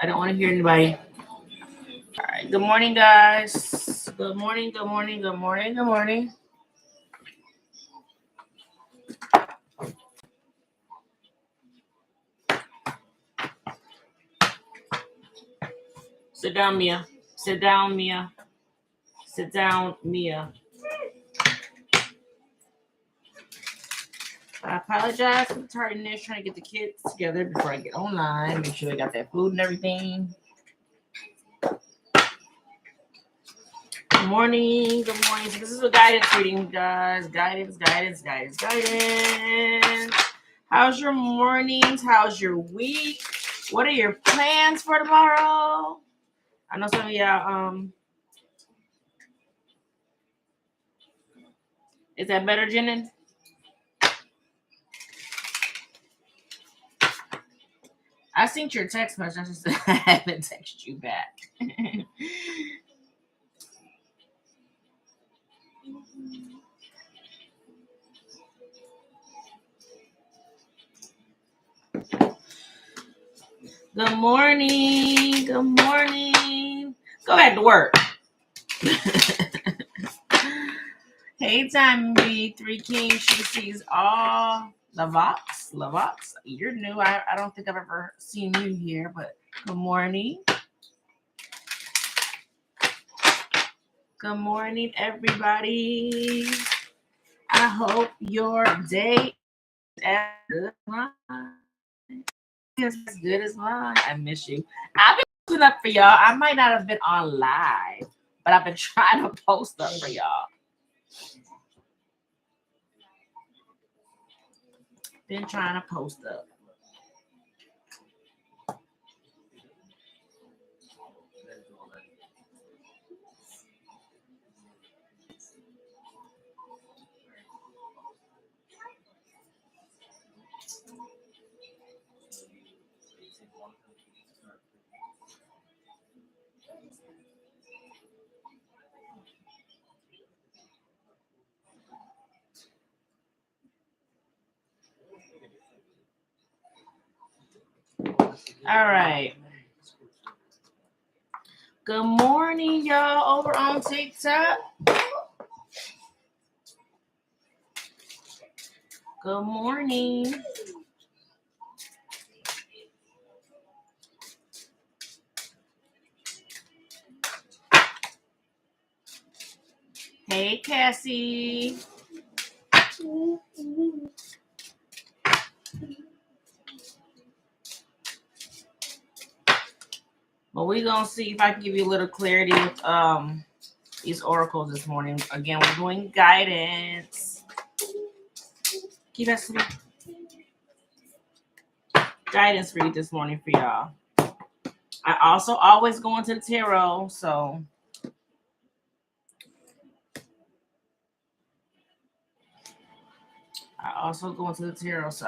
I don't want to hear anybody. All right. Good morning, guys. Good morning. Good morning. Good morning. Good morning. Sit down, Mia. Sit down, Mia. Sit down, Mia. I apologize for the tardiness, trying to get the kids together before I get online. Make sure they got that food and everything. Good morning. Good morning. So this is a guidance reading, guys. Guidance. How's your mornings? How's your week? What are your plans for tomorrow? I know some of y'all, is that better, Jenin? I seen your text message. I just haven't texted you back. Good morning. Good morning. Go back to work. Hey, Time B, Three Kings. She sees all Lavox. You're new. I don't think I've ever seen you here, but good morning. Good morning, everybody. I hope your day is as good as mine. I miss you. I've been posting up for y'all. I might not have been on live, but I've been trying to post up for y'all. Been trying to post up. All right. Good morning, y'all, over on TikTok. Good morning. Hey, Cassie. Well, we're going to see if I can give you a little clarity with these oracles this morning. Again, we're doing guidance. Keep that sweet. Guidance read this morning for y'all. I also always go into the tarot, so I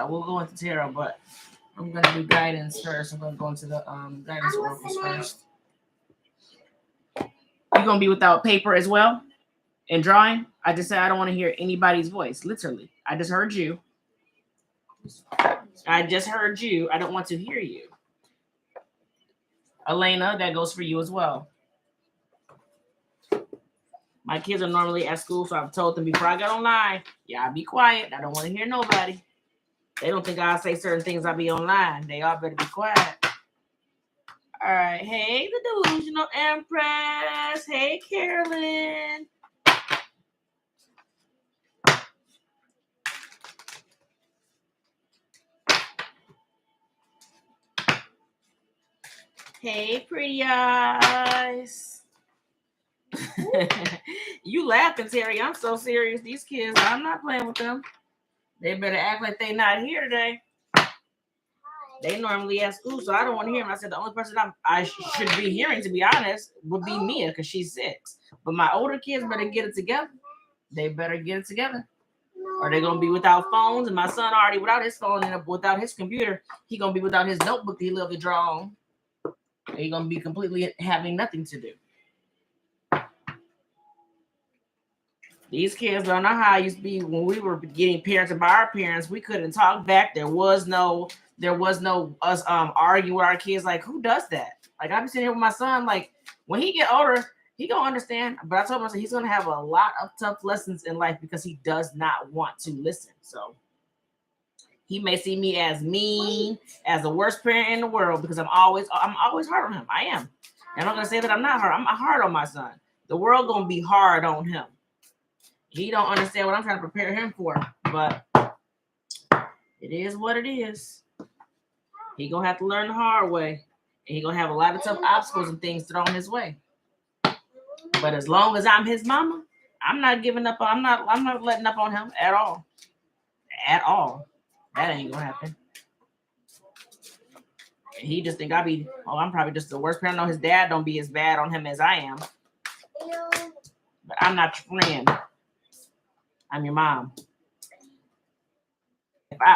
will go into tarot, but I'm going to do guidance first. I'm going to go into the guidance oracles first. You're going to be without paper as well and drawing? I just said I don't want to hear anybody's voice, literally. I just heard you. I don't want to hear you. Elena, that goes for you as well. My kids are normally at school, so I've told them before I got online, y'all be quiet. I don't want to hear nobody. They don't think I'll say certain things. I'll be online. They all better be quiet. All right. Hey, the Delusional Empress. Hey, Carolyn. Hey, pretty eyes. You laughing, Terry. I'm so serious. These kids, I'm not playing with them. They better act like they not here today. They normally at school, so I don't want to hear them. I said the only person I should be hearing, to be honest, would be Mia because she's 6. But my older kids better get it together. They better get it together. Or they're going to be without phones. And my son already without his phone and without his computer. He going to be without his notebook that he loved to draw on. He's going to be completely having nothing to do. These kids don't know how it used to be when we were getting parented by our parents. We couldn't talk back. There was no us arguing with our kids. Like, who does that? Like I've been sitting here with my son. Like when he get older, he gonna understand. But I told him he's gonna have a lot of tough lessons in life because he does not want to listen. So he may see me as mean, as the worst parent in the world because I'm always hard on him. I am. And I'm not gonna say that I'm not hard. I'm hard on my son. The world gonna be hard on him. He don't understand what I'm trying to prepare him for, but it is what it is. He gonna have to learn the hard way, and he gonna have a lot of tough obstacles and things thrown his way. But as long as I'm his mama, I'm not giving up. I'm not letting up on him at all. At all. That ain't gonna happen. And he just think I'm probably just the worst parent. I know his dad don't be as bad on him as I am. But I'm not your friend. I'm your mom.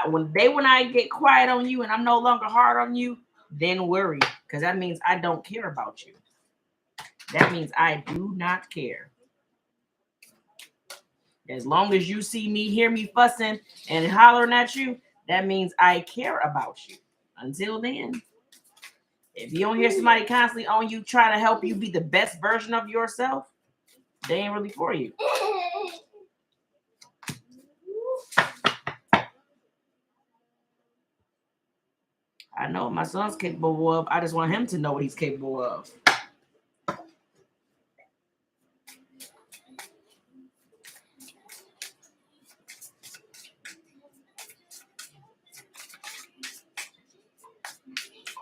When I get quiet on you and I'm no longer hard on you, then worry. Because that means I don't care about you. That means I do not care. As long as you hear me fussing and hollering at you, that means I care about you. Until then, if you don't hear somebody constantly on you trying to help you be the best version of yourself, they ain't really for you. I know what my son's capable of. I just want him to know what he's capable of.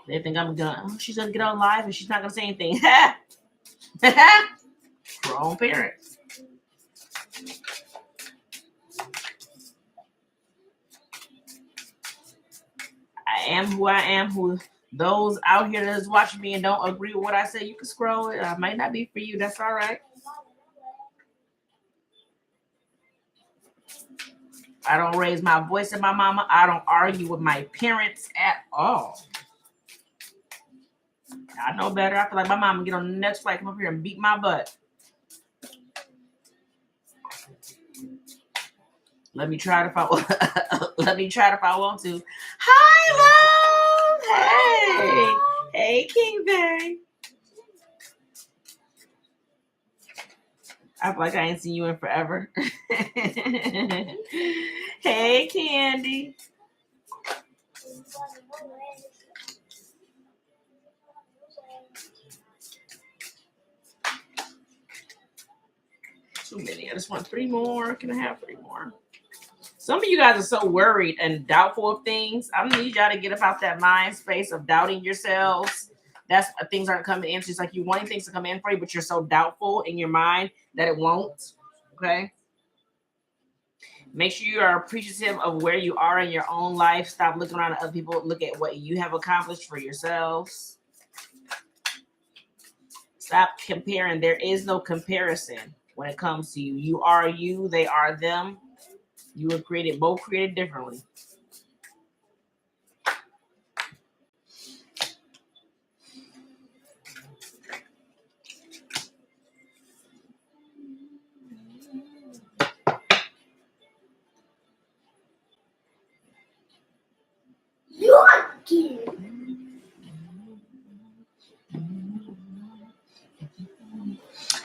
They think she's gonna get on live and she's not gonna say anything. Wrong parents. I am who I am. Who those out here that's watching me and don't agree with what I say, you can scroll it. I might not be for you. That's all right. I don't raise my voice at my mama. I don't argue with my parents at all. I know better. I feel like my mama get on the next flight, come up here and beat my butt. Let me try it if I let me try it if I want to. Hi, love. Hey, King Bay. I feel like I ain't seen you in forever. Hey, Candy. Too many. I just want 3 more. Can I have 3 more? Some of you guys are so worried and doubtful of things. I need y'all to get about that mind space of doubting yourselves. That's things aren't coming in. It's just like you wanting things to come in for you, but you're so doubtful in your mind that it won't. Okay. Make sure you are appreciative of where you are in your own life. Stop looking around at other people. Look at what you have accomplished for yourselves. Stop comparing. There is no comparison when it comes to you. You are you. They are them. You were both created differently.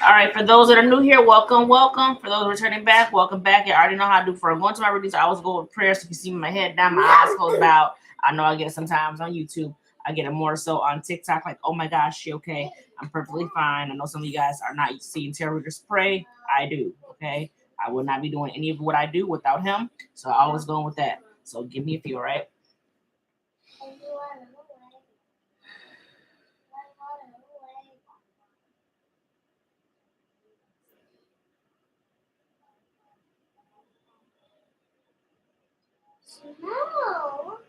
All right, for those that are new here, welcome. For those returning back, welcome back. I already know how to do. For I'm going to my routines, I always go with prayer, so you can see my head down, my eyes closed out. I know I get it sometimes on YouTube. I get it more so on TikTok, like, oh my gosh, she okay? I'm perfectly fine. I know some of you guys are not seeing tarot readers pray. I do, okay? I would not be doing any of what I do without him, so I always go with that. So give me a few, all right? No.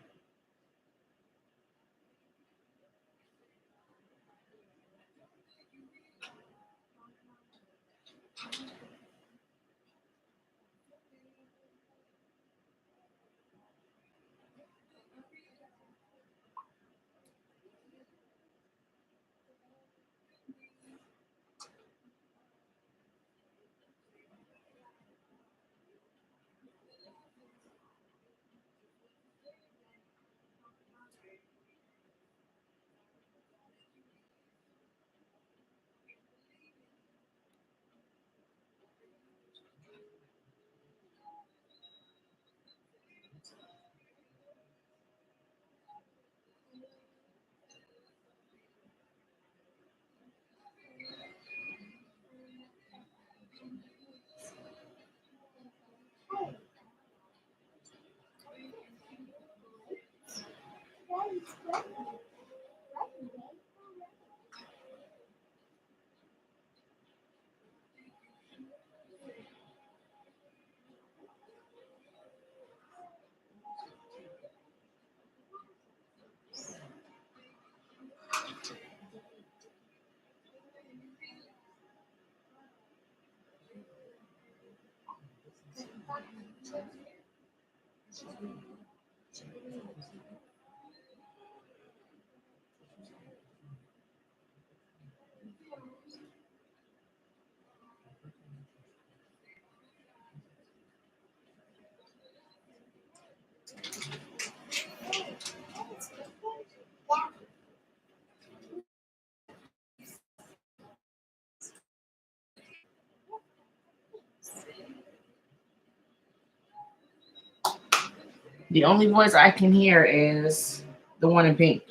The only voice I can hear is the one in pink.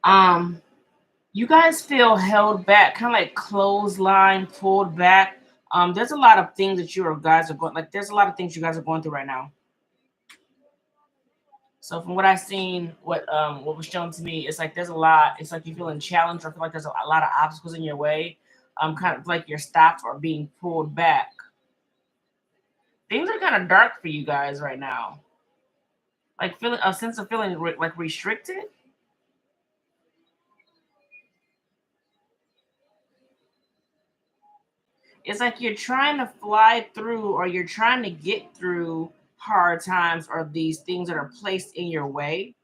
Um, you guys feel held back, kind of like clothesline, pulled back. There's a lot of things that you guys are going like. There's a lot of things you guys are going through right now. So from what I've seen, what was shown to me, it's like there's a lot. It's like you're feeling challenged, or feel like there's a lot of obstacles in your way. Kind of like you're stopped or being pulled back. Things are kind of dark for you guys right now. Like feeling a sense of feeling like restricted. It's like you're trying to fly through, or you're trying to get through hard times, or these things that are placed in your way.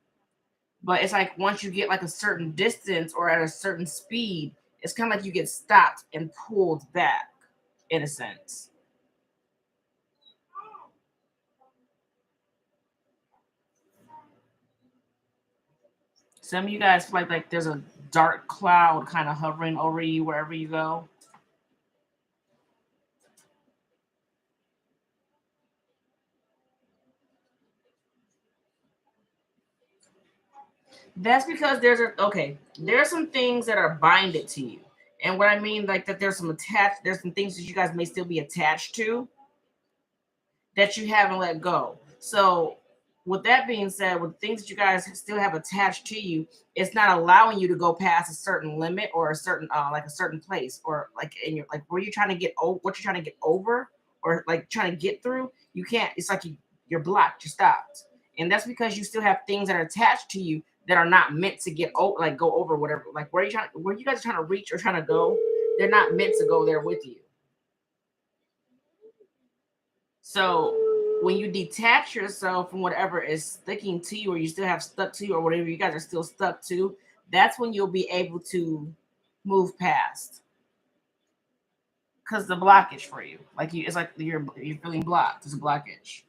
But it's like once you get like a certain distance or at a certain speed, it's kind of like you get stopped and pulled back in a sense. Some of you guys feel like there's a dark cloud kind of hovering over you wherever you go. That's because there are some things that are binded to you. And what I mean, like that there's some things that you guys may still be attached to that you haven't let go. So, with that being said, with things that you guys still have attached to you, it's not allowing you to go past a certain limit or a certain like a certain place, or like in your like where you're trying to get over what you're trying to get over, or like trying to get through. You can't. It's like you're blocked. You're stopped, and that's because you still have things that are attached to you that are not meant to get over, like go over whatever. Like where you guys are trying to reach or trying to go, they're not meant to go there with you. So when you detach yourself from whatever is sticking to you, or you still have stuck to you, or whatever you guys are still stuck to, that's when you'll be able to move past. Because the blockage for you, it's like you're feeling blocked. There's a blockage,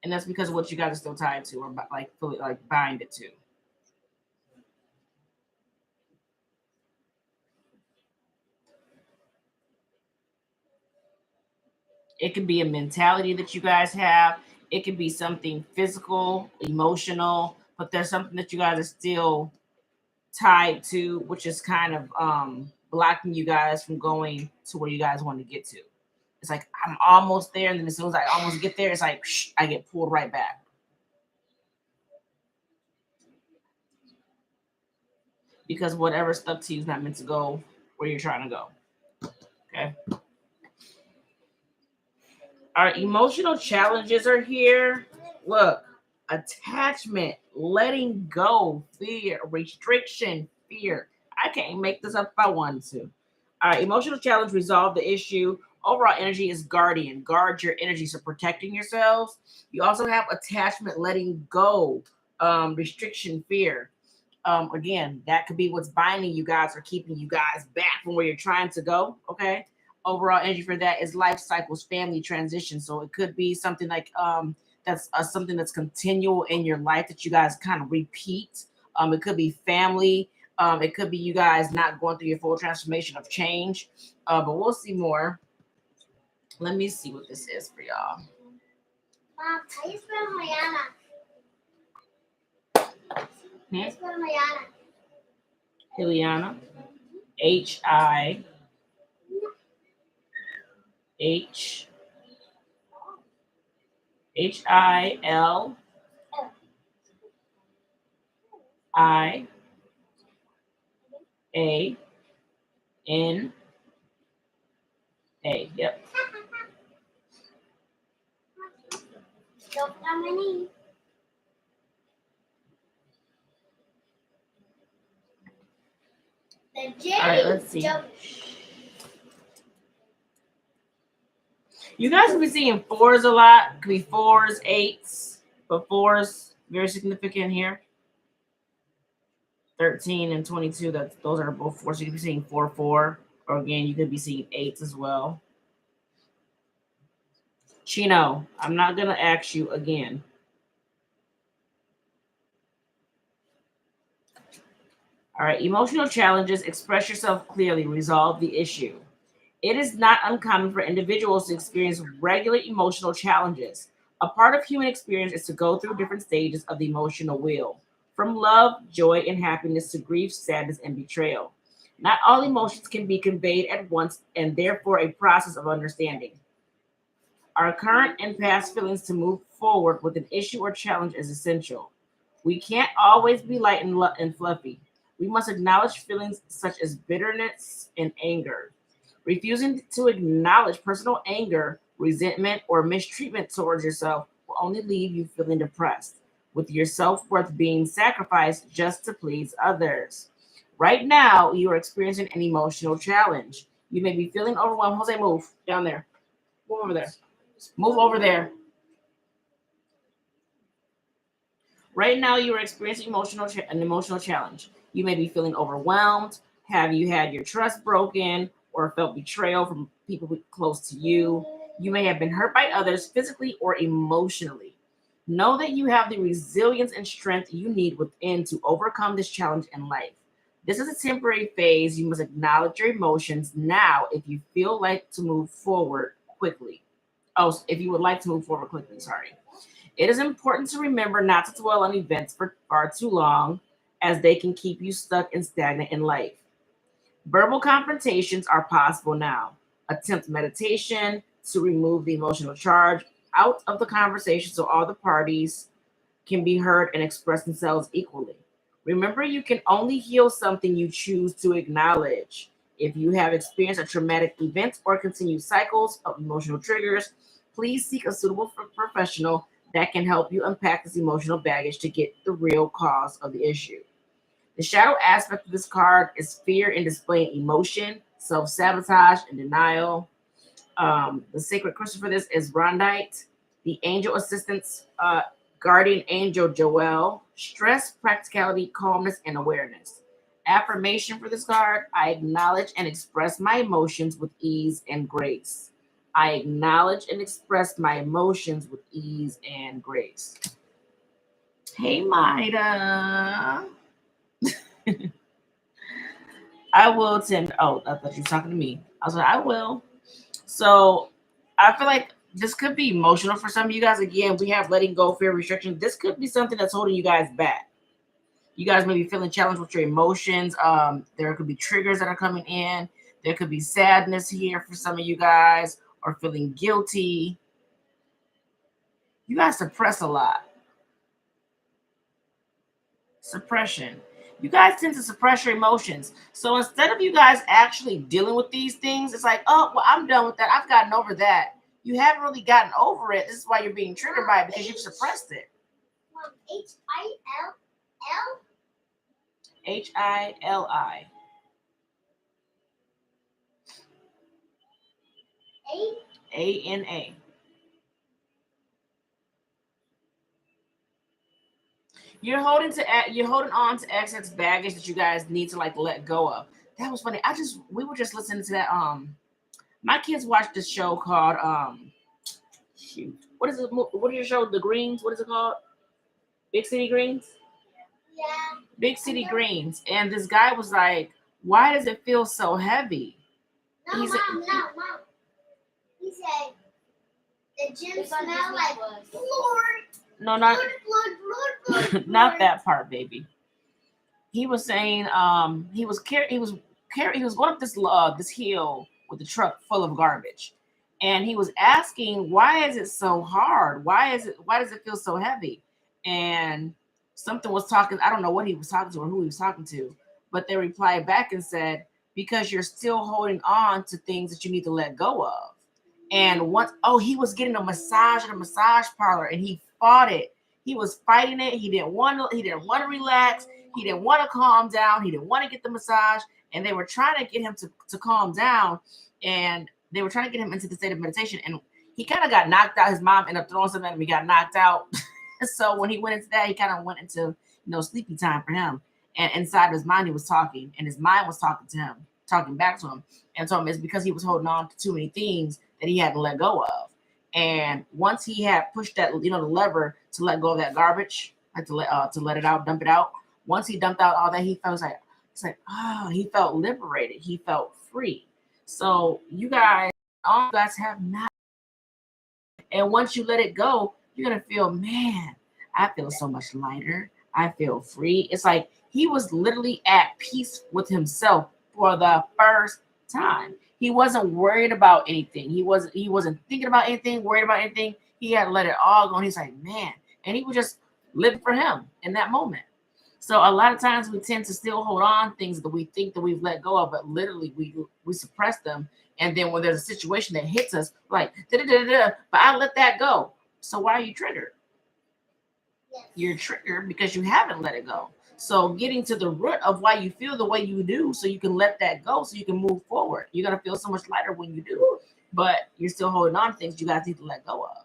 and that's because of what you guys are still tied to, or like fully like bind it to. It could be a mentality that you guys have. It could be something physical, emotional, but there's something that you guys are still tied to, which is kind of blocking you guys from going to where you guys want to get to. It's like I'm almost there, and then as soon as I almost get there, it's like I get pulled right back because whatever stuck to you is not meant to go where you're trying to go. Okay. Our emotional challenges are here. Look, attachment, letting go, fear, restriction, fear. I can't make this up if I wanted to. All right, emotional challenge, resolve the issue. Overall energy is guardian. Guard your energy, so protecting yourselves. You also have attachment, letting go, restriction, fear. Again, that could be what's binding you guys or keeping you guys back from where you're trying to go. Okay. Overall energy for that is life cycles, family transition. So it could be something like that's something that's continual in your life that you guys kind of repeat. It could be family. It could be you guys not going through your full transformation of change. But we'll see more. Let me see what this is for y'all. Mom, how you spell Mariana? How you spell Mariana? Hiliana. H H I L I A N A. Yep. All right, let's see. You guys will be seeing fours a lot. Could be fours, eights, but fours very significant here. 13 and 22. Those are both fours. You could be seeing 4-4, or again, you could be seeing eights as well. Chino, I'm not gonna ask you again. All right, emotional challenges. Express yourself clearly. Resolve the issue. It is not uncommon for individuals to experience regular emotional challenges. A part of human experience is to go through different stages of the emotional wheel, from love, joy, and happiness to grief, sadness, and betrayal. Not all emotions can be conveyed at once, and therefore a process of understanding our current and past feelings to move forward with an issue or challenge is essential. We can't always be light and fluffy. We must acknowledge feelings such as bitterness and anger. Refusing to acknowledge personal anger, resentment, or mistreatment towards yourself will only leave you feeling depressed, with your self worth being sacrificed just to please others. Right now, you are experiencing an emotional challenge. You may be feeling overwhelmed. Jose, move down there. Move over there. Move over there. Right now, you are experiencing an emotional challenge. You may be feeling overwhelmed. Have you had your trust broken or felt betrayal from people close to you? You may have been hurt by others physically or emotionally. Know that you have the resilience and strength you need within to overcome this challenge in life. This is a temporary phase. You must acknowledge your emotions now if you feel like to move forward quickly. Oh, if you would like to move forward quickly, sorry. It is important to remember not to dwell on events for far too long, as they can keep you stuck and stagnant in life. Verbal confrontations are possible now. Attempt meditation to remove the emotional charge out of the conversation so all the parties can be heard and express themselves equally. Remember, you can only heal something you choose to acknowledge. If you have experienced a traumatic event or continued cycles of emotional triggers, please seek a suitable professional that can help you unpack this emotional baggage to get the real cause of the issue. The shadow aspect of this card is fear in displaying emotion, self sabotage, and denial. The sacred crystal for this is rondite. The angel assistance, guardian angel Joel. Stress, practicality, calmness, and awareness. Affirmation for this card: I acknowledge and express my emotions with ease and grace. I acknowledge and express my emotions with ease and grace. Hey, Maida. I will attend. Oh, I thought you were talking to me. I was like, I will. So I feel like this could be emotional for some of you guys. Again, we have letting go, fear, restriction. This could be something that's holding you guys back. You guys may be feeling challenged with your emotions. There could be triggers that are coming in. There could be sadness here for some of you guys, or feeling guilty. You guys suppress a lot. Suppression. You guys tend to suppress your emotions. So instead of you guys actually dealing with these things, it's like, oh, well, I'm done with that. I've gotten over that. You haven't really gotten over it. This is why you're being triggered by it, because you've suppressed it. H-I-L-L? H-I-L-I. A-N-A. You're holding on to excess baggage that you guys need to like let go of. That was funny. We were just listening to that. My kids watched this show called shoot. What is it? What is your show? The Greens. What is it called? Big City Greens. Yeah. Big City Greens. And this guy was like, "Why does it feel so heavy?" No, Mom. He said the gym smell like floor. No, not blood. Not that part, baby. He was saying he was going up this hill with the truck full of garbage, and he was asking, why is it so hard, why does it feel so heavy? And something was talking. I don't know what he was talking to or who he was talking to, but they replied back and said, because you're still holding on to things that you need to let go of. And once, oh, he was getting a massage at a massage parlor, and he fought it. He was fighting it. He didn't want to. He didn't want to relax. He didn't want to calm down. He didn't want to get the massage. And they were trying to get him to calm down, and they were trying to get him into the state of meditation. And he kind of got knocked out. His mom ended up throwing something at him. He got knocked out. So when he went into that, he kind of went into sleepy time for him. And inside of his mind, he was talking, and his mind was talking to him, talking back to him, and told him it's because he was holding on to too many things that he had to let go of. And once he had pushed that, the lever to let go of that garbage, like to let it out, dump it out. Once he dumped out all that, he felt he felt liberated. He felt free. So you guys, all you guys have not. And once you let it go, you're gonna feel, man, I feel so much lighter. I feel free. It's like he was literally at peace with himself for the first time. He wasn't worried about anything. He wasn't thinking about anything, worried about anything. He had let it all go. And he's like, man, and he was just living for him in that moment. So a lot of times we tend to still hold on things that we think that we've let go of, but literally we suppress them. And then when there's a situation that hits us, like, da-da-da-da-da, but I let that go. So why are you triggered? Yes. You're triggered because you haven't let it go. So getting to the root of why you feel the way you do, so you can let that go, so you can move forward. You're gonna feel so much lighter when you do, but you're still holding on to things you guys need to let go of.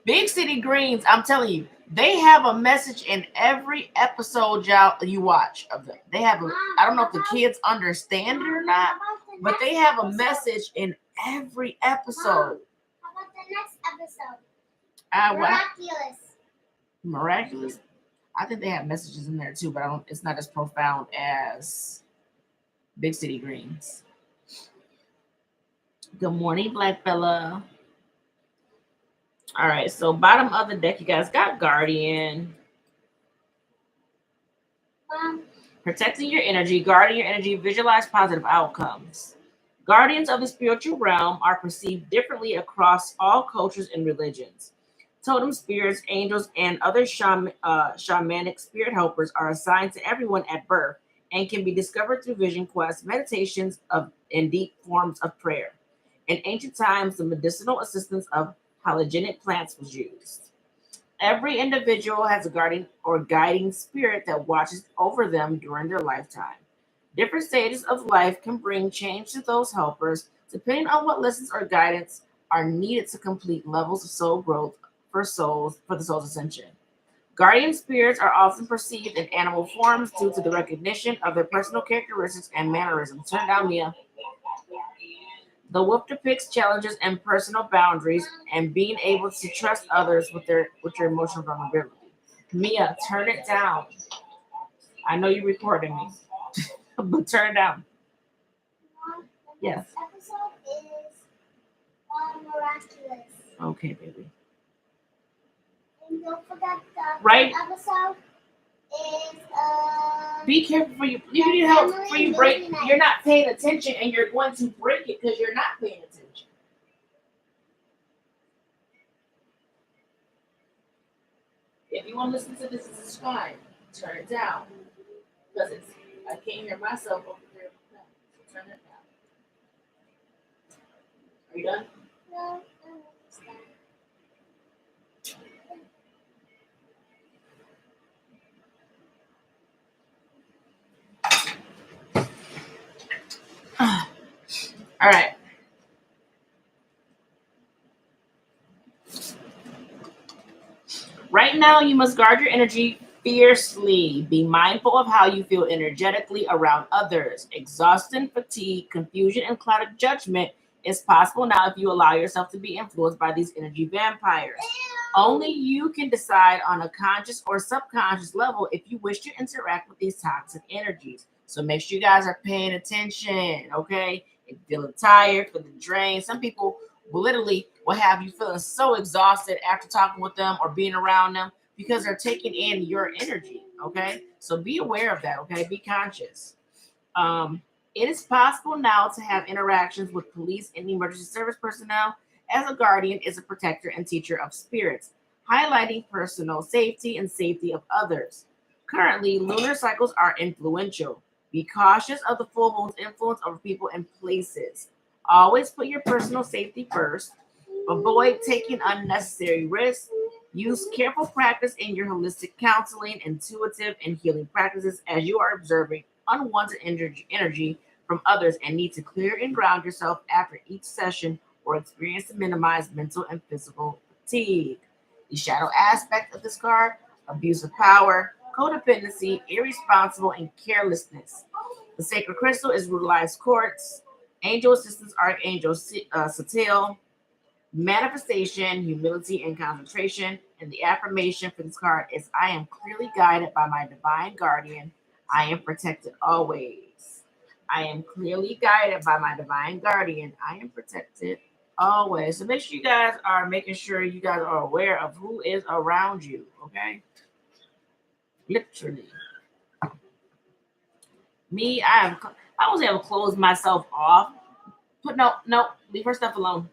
Big City Greens, I'm telling you, they have a message in every episode you watch of them. They have I don't know if the kids understand it or not, but they have a message in every episode. How about the next episode? Miraculous. Miraculous. I think they have messages in there too, but it's not as profound as Big City Greens. Good morning, Black Fella. All right, so bottom of the deck, you guys got Guardian. Protecting your energy, guarding your energy, visualize positive outcomes. Guardians of the spiritual realm are perceived differently across all cultures and religions. Totem spirits, angels, and other shamanic spirit helpers are assigned to everyone at birth and can be discovered through vision quests, meditations, and deep forms of prayer. In ancient times, the medicinal assistance of halogenic plants was used. Every individual has a guardian or guiding spirit that watches over them during their lifetime. Different stages of life can bring change to those helpers, depending on what lessons or guidance are needed to complete levels of soul growth for the soul's ascension. Guardian spirits are often perceived in animal forms due to the recognition of their personal characteristics and mannerisms. Turn down, Mia. The wolf depicts challenges and personal boundaries and being able to trust others with your emotional vulnerability. Mia, turn it down. I know you're recording me, but turn it down. Yes. This episode is miraculous. Okay, baby. And don't forget the right episode is be careful for you. You need help for you break. You're not paying attention, and you're going to break it because you're not paying attention. If you want to listen to this, it's fine. Turn it down because I can't hear myself over here. So turn it down. Are you done? No. All right. Right now, you must guard your energy fiercely. Be mindful of how you feel energetically around others. Exhaustion, fatigue, confusion, and clouded judgment is possible now if you allow yourself to be influenced by these energy vampires. Only you can decide on a conscious or subconscious level if you wish to interact with these toxic energies. So make sure you guys are paying attention, okay? If you're feeling tired, feeling drained. Some people will have you feeling so exhausted after talking with them or being around them because they're taking in your energy, okay? So be aware of that, okay? Be conscious. It is possible now to have interactions with police and emergency service personnel, as a guardian is a protector and teacher of spirits. highlighting personal safety and safety of others. Currently, lunar cycles are influential. Be cautious of the full moon's influence over people and places. Always put your personal safety first. Avoid taking unnecessary risks. Use careful practice in your holistic counseling, intuitive, and healing practices as you are observing unwanted energy from others and need to clear and ground yourself after each session or experience to minimize mental and physical fatigue. The shadow aspect of this card: abuse of power, codependency, irresponsible, and carelessness. The sacred crystal is rutilised quartz. Angel assistance: Archangel Satil. Manifestation, humility, and concentration. And the affirmation for this card is: I am clearly guided by my divine guardian. I am protected always. I am clearly guided by my divine guardian. I am protected always. So make sure you guys are making sure you guys are aware of who is around you, okay? Literally. Me, I was able to close myself off. But no, leave her stuff alone.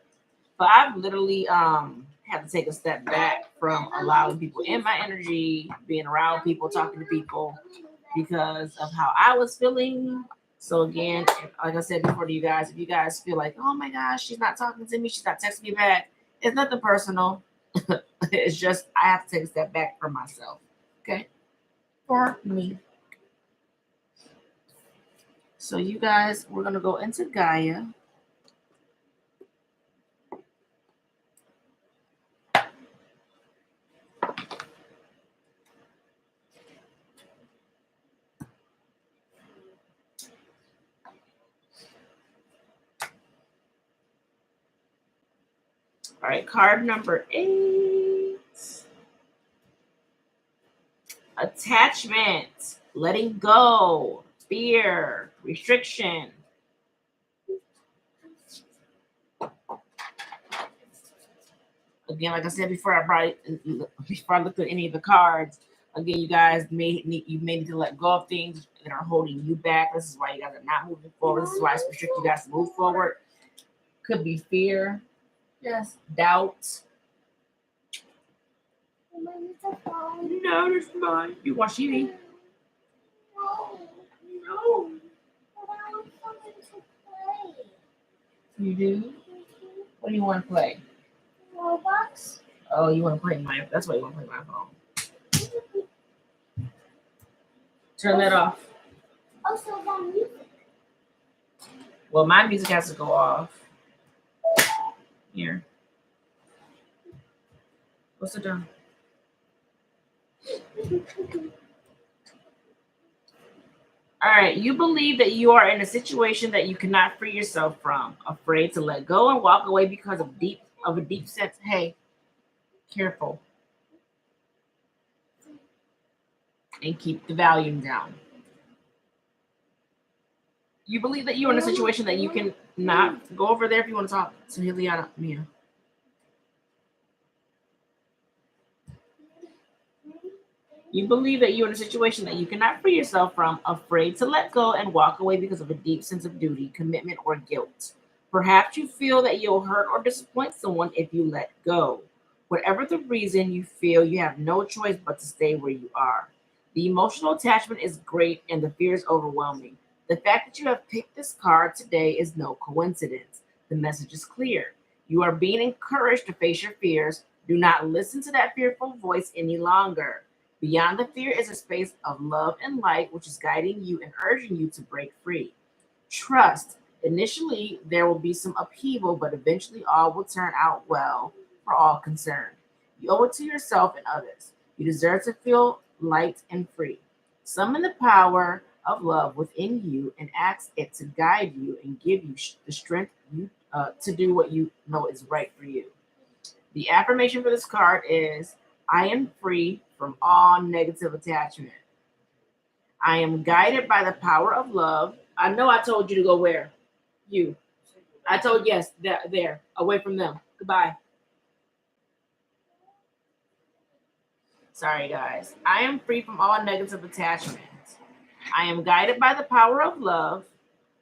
But I've literally had to take a step back from allowing people in my energy, being around people, talking to people because of how I was feeling. So again, like I said before to you guys, if you guys feel like, oh my gosh, she's not talking to me, she's not texting me back, it's nothing personal. It's just I have to take a step back for myself. Okay? For me. So you guys, we're gonna go into Gaia. All right, card number 8. Attachment, letting go, fear, restriction. Again, like I said before, before I looked at any of the cards. Again, you guys may need to let go of things that are holding you back. This is why you guys are not moving forward. This is why I restrict you guys to move forward. Could be fear, yes, doubt. No, it's mine. You watch TV? No. You do? What do you want to play? Roblox. Oh, you want to play my? That's why you want to play my phone. Turn that off. Also, that music. Well, my music has to go off. Here. What's it done? All right, you believe that you are in a situation that you cannot free yourself from, afraid to let go and walk away because of a deep sense. Hey, careful. And keep the volume down. You believe that you're in a situation that you can not go over there if you want to talk to Hiliana, Mia. You believe that you're in a situation that you cannot free yourself from, afraid to let go and walk away because of a deep sense of duty, commitment, or guilt. Perhaps you feel that you'll hurt or disappoint someone if you let go. Whatever the reason, you feel you have no choice but to stay where you are. The emotional attachment is great and the fear is overwhelming. The fact that you have picked this card today is no coincidence. The message is clear. You are being encouraged to face your fears. Do not listen to that fearful voice any longer. Beyond the fear is a space of love and light, which is guiding you and urging you to break free. Trust. Initially, there will be some upheaval, but eventually all will turn out well for all concerned. You owe it to yourself and others. You deserve to feel light and free. Summon the power of love within you and ask it to guide you and give you the strength to do what you know is right for you. The affirmation for this card is: I am free from all negative attachment. I am guided by the power of love. I know I told you to go where? You. I told yes, there, away from them. Goodbye. Sorry, guys. I am free from all negative attachment. I am guided by the power of love.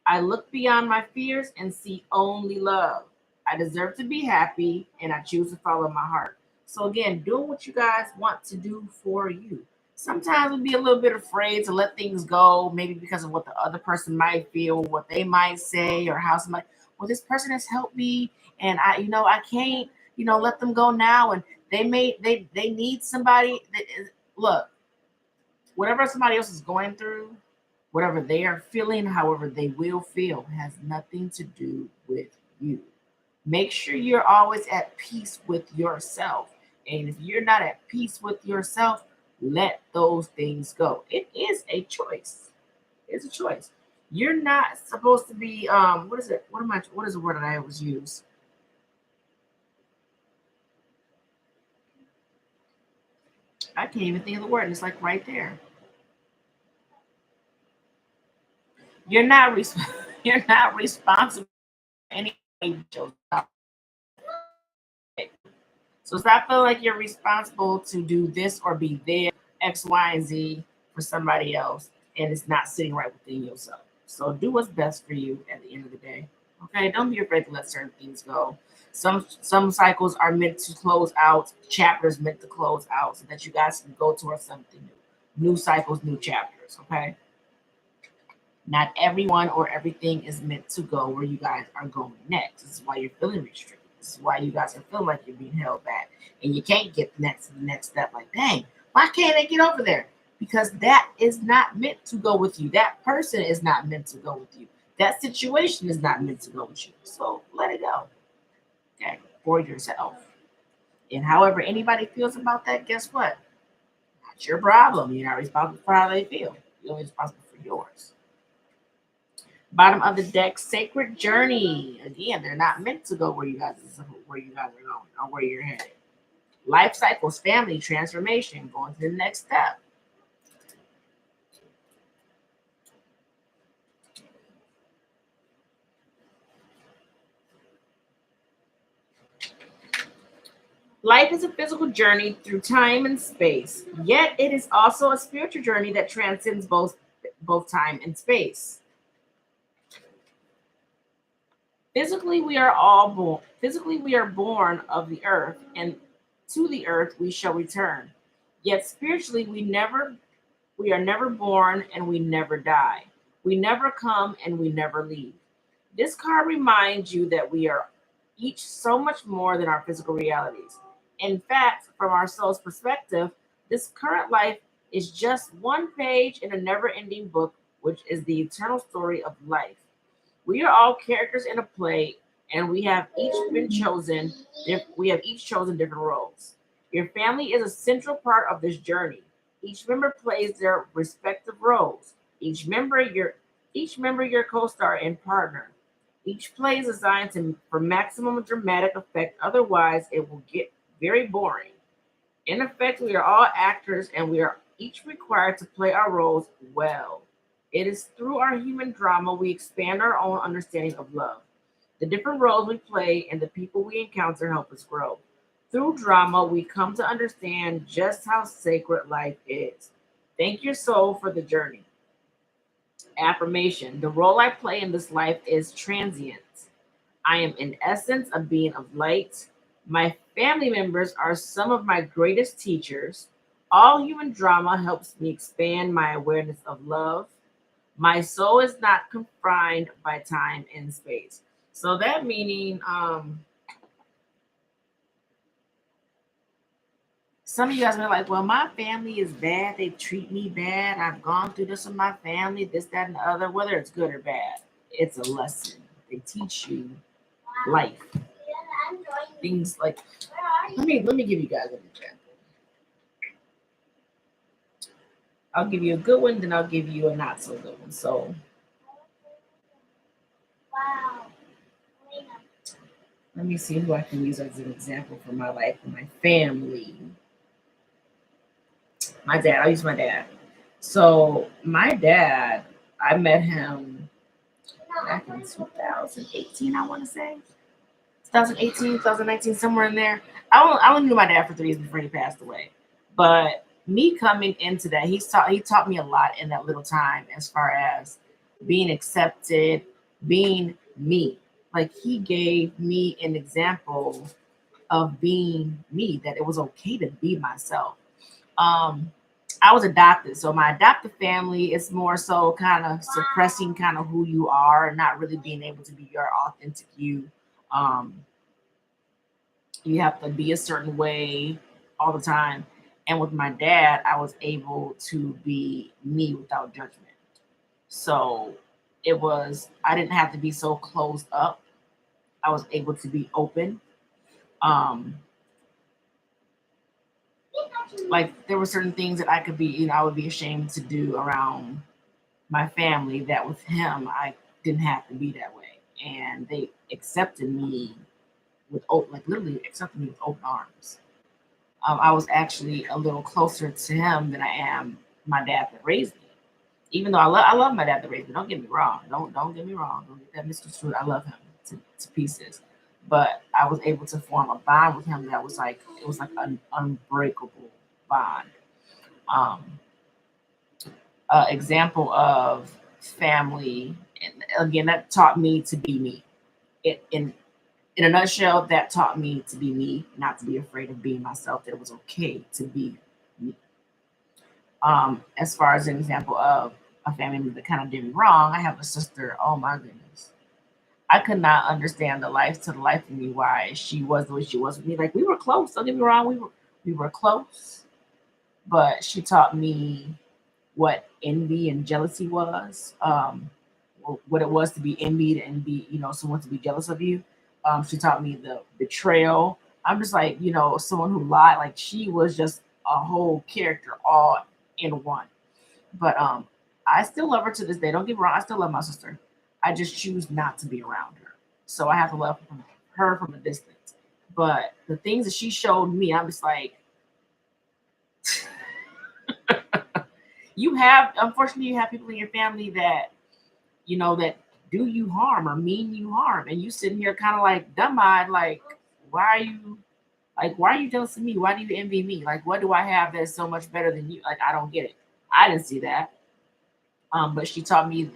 I look beyond my fears and see only love. I deserve to be happy and I choose to follow my heart. So again, doing what you guys want to do for you. Sometimes we'll be a little bit afraid to let things go, maybe because of what the other person might feel, what they might say, or how somebody, well, this person has helped me, and I can't, let them go now, and they need somebody. Look, whatever somebody else is going through, whatever they are feeling, however they will feel, has nothing to do with you. Make sure you're always at peace with yourself. And if you're not at peace with yourself, let those things go. It is a choice. It's a choice. You're not supposed to be what is it? What is the word that I always use? I can't even think of the word. It's like right there. You're not you're not responsible for anybody else's. So stop feeling like you're responsible to do this or be there, X, Y, and Z for somebody else, and it's not sitting right within yourself. So do what's best for you at the end of the day. Okay, don't be afraid to let certain things go. Some cycles are meant to close out, chapters meant to close out, so that you guys can go towards something new. New cycles, new chapters. Okay. Not everyone or everything is meant to go where you guys are going next. This is why you're feeling restricted. This is why you guys are feeling like you're being held back. And you can't get the next step. Like, dang, why can't I get over there? Because that is not meant to go with you. That person is not meant to go with you. That situation is not meant to go with you. So let it go. Okay. For yourself. And however anybody feels about that, guess what? That's your problem. You're not responsible for how they feel. You're only responsible for yours. Bottom of the deck, sacred journey. Again, they're not meant to go where you guys are going or where you're headed. Life cycles, family transformation, going to the next step. Life is a physical journey through time and space, yet it is also a spiritual journey that transcends both time and space. Physically we are born of the earth, and to the earth we shall return. Yet spiritually we are never born and we never die. We never come and we never leave. This card reminds you that we are each so much more than our physical realities. In fact, from our soul's perspective, this current life is just one page in a never ending book, which is the eternal story of life. We are all characters in a play, and we have each chosen different roles. Your family is a central part of this journey. Each member plays their respective roles. Each member your co-star and partner. Each play is designed for maximum dramatic effect, otherwise it will get very boring. In effect, we are all actors and we are each required to play our roles well. It is through our human drama we expand our own understanding of love. The different roles we play and the people we encounter help us grow. Through drama, we come to understand just how sacred life is. Thank your soul for the journey. Affirmation: the role I play in this life is transient. I am in essence a being of light. My family members are some of my greatest teachers. All human drama helps me expand my awareness of love. My soul is not confined by time and space. So that meaning, some of you guys are like, well, my family is bad. They treat me bad. I've gone through this with my family, this, that, and the other. Whether it's good or bad, it's a lesson. They teach you life. Things like, let me give you guys an example. I'll give you a good one, then I'll give you a not so good one. So Wow. let me see who I can use as an example for my life and my family. My dad, I'll use my dad. So my dad, I met him back in 2018, I want to say. 2018, 2019, somewhere in there. I only knew my dad for 3 years before he passed away. But me coming into that, he taught me a lot in that little time as far as being accepted, being me. Like he gave me an example of being me, that it was okay to be myself. Um, I was adopted, so my adopted family is more so kind of suppressing kind of who you are and not really being able to be your authentic you. Um, you have to be a certain way all the time. And with my dad, I was able to be me without judgment. So I didn't have to be so closed up. I was able to be open. Um, like there were certain things that I could be, I would be ashamed to do around my family that with him, I didn't have to be that way. And they accepted me with open, like literally accepted me with open arms. I was actually a little closer to him than I am my dad that raised me. Even though I love my dad that raised me. Don't get me wrong. Don't get me wrong. Don't get that misconstrued. I love him to pieces. But I was able to form a bond with him that was like it was like an unbreakable bond. Um, Example of family, and again that taught me to be me. It, in a nutshell, that taught me to be me, not to be afraid of being myself. That it was okay to be me. As far as an example of a family member that kind of did me wrong, I have a sister. Oh my goodness, I could not understand to the life of me why she was the way she was with me. Like we were close. Don't get me wrong, we were close, but she taught me what envy and jealousy was. What it was to be envied and be, someone to be jealous of you. She taught me the betrayal. I'm just like, someone who lied. Like she was just a whole character all in one. But I still love her to this day. Don't get me wrong, I still love my sister. I just choose not to be around her. So I have to love her from a distance. But the things that she showed me, I'm just like, unfortunately, you have people in your family that that do you harm or mean you harm, and you sitting here kind of like dumb-eyed, like, why are you why are you jealous of me? Why do you envy me? Like, what do I have that's so much better than you? Like, I don't get it. I didn't see that. But she taught me,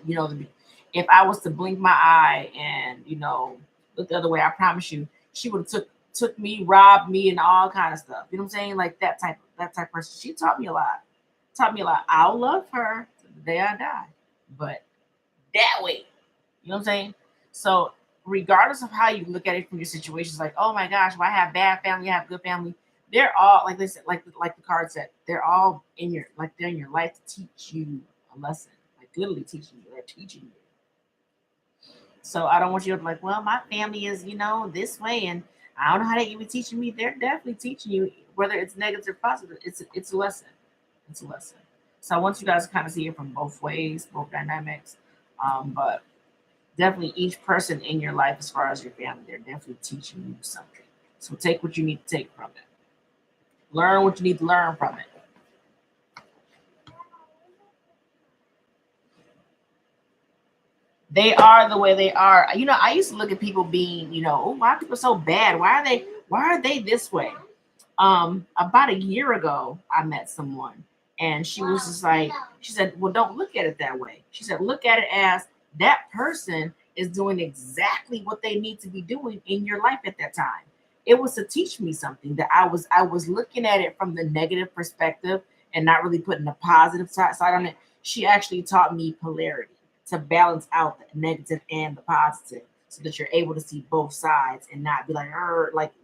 if I was to blink my eye and look the other way, I promise you, she would have took me, robbed me, and all kind of stuff. You know what I'm saying? Like that type of person. She taught me a lot. Taught me a lot. I'll love her to the day I die, but that way. You know what I'm saying? So regardless of how you look at it from your situations, like, oh my gosh, well, I have bad family, I have good family. They're all like they said, like the card said, they're all in your they're in your life to teach you a lesson. Like literally teaching you. They're teaching you. So I don't want you to be like, well, my family is, this way, and I don't know how they even teaching me. They're definitely teaching you, whether it's negative or positive. It's a lesson. It's a lesson. So I want you guys to kind of see it from both ways, both dynamics. But definitely each person in your life, as far as your family, they're definitely teaching you something. So take what you need to take from it. Learn what you need to learn from it. They are the way they are. I used to look at people being, oh, why are people so bad? Why are they this way? About a year ago, I met someone and she was just like, she said, well, don't look at it that way. She said, look at it as that person is doing exactly what they need to be doing in your life at that time. It was to teach me something that I was looking at it from the negative perspective and not really putting the positive side on it. She actually taught me polarity to balance out the negative and the positive so that you're able to see both sides and not be like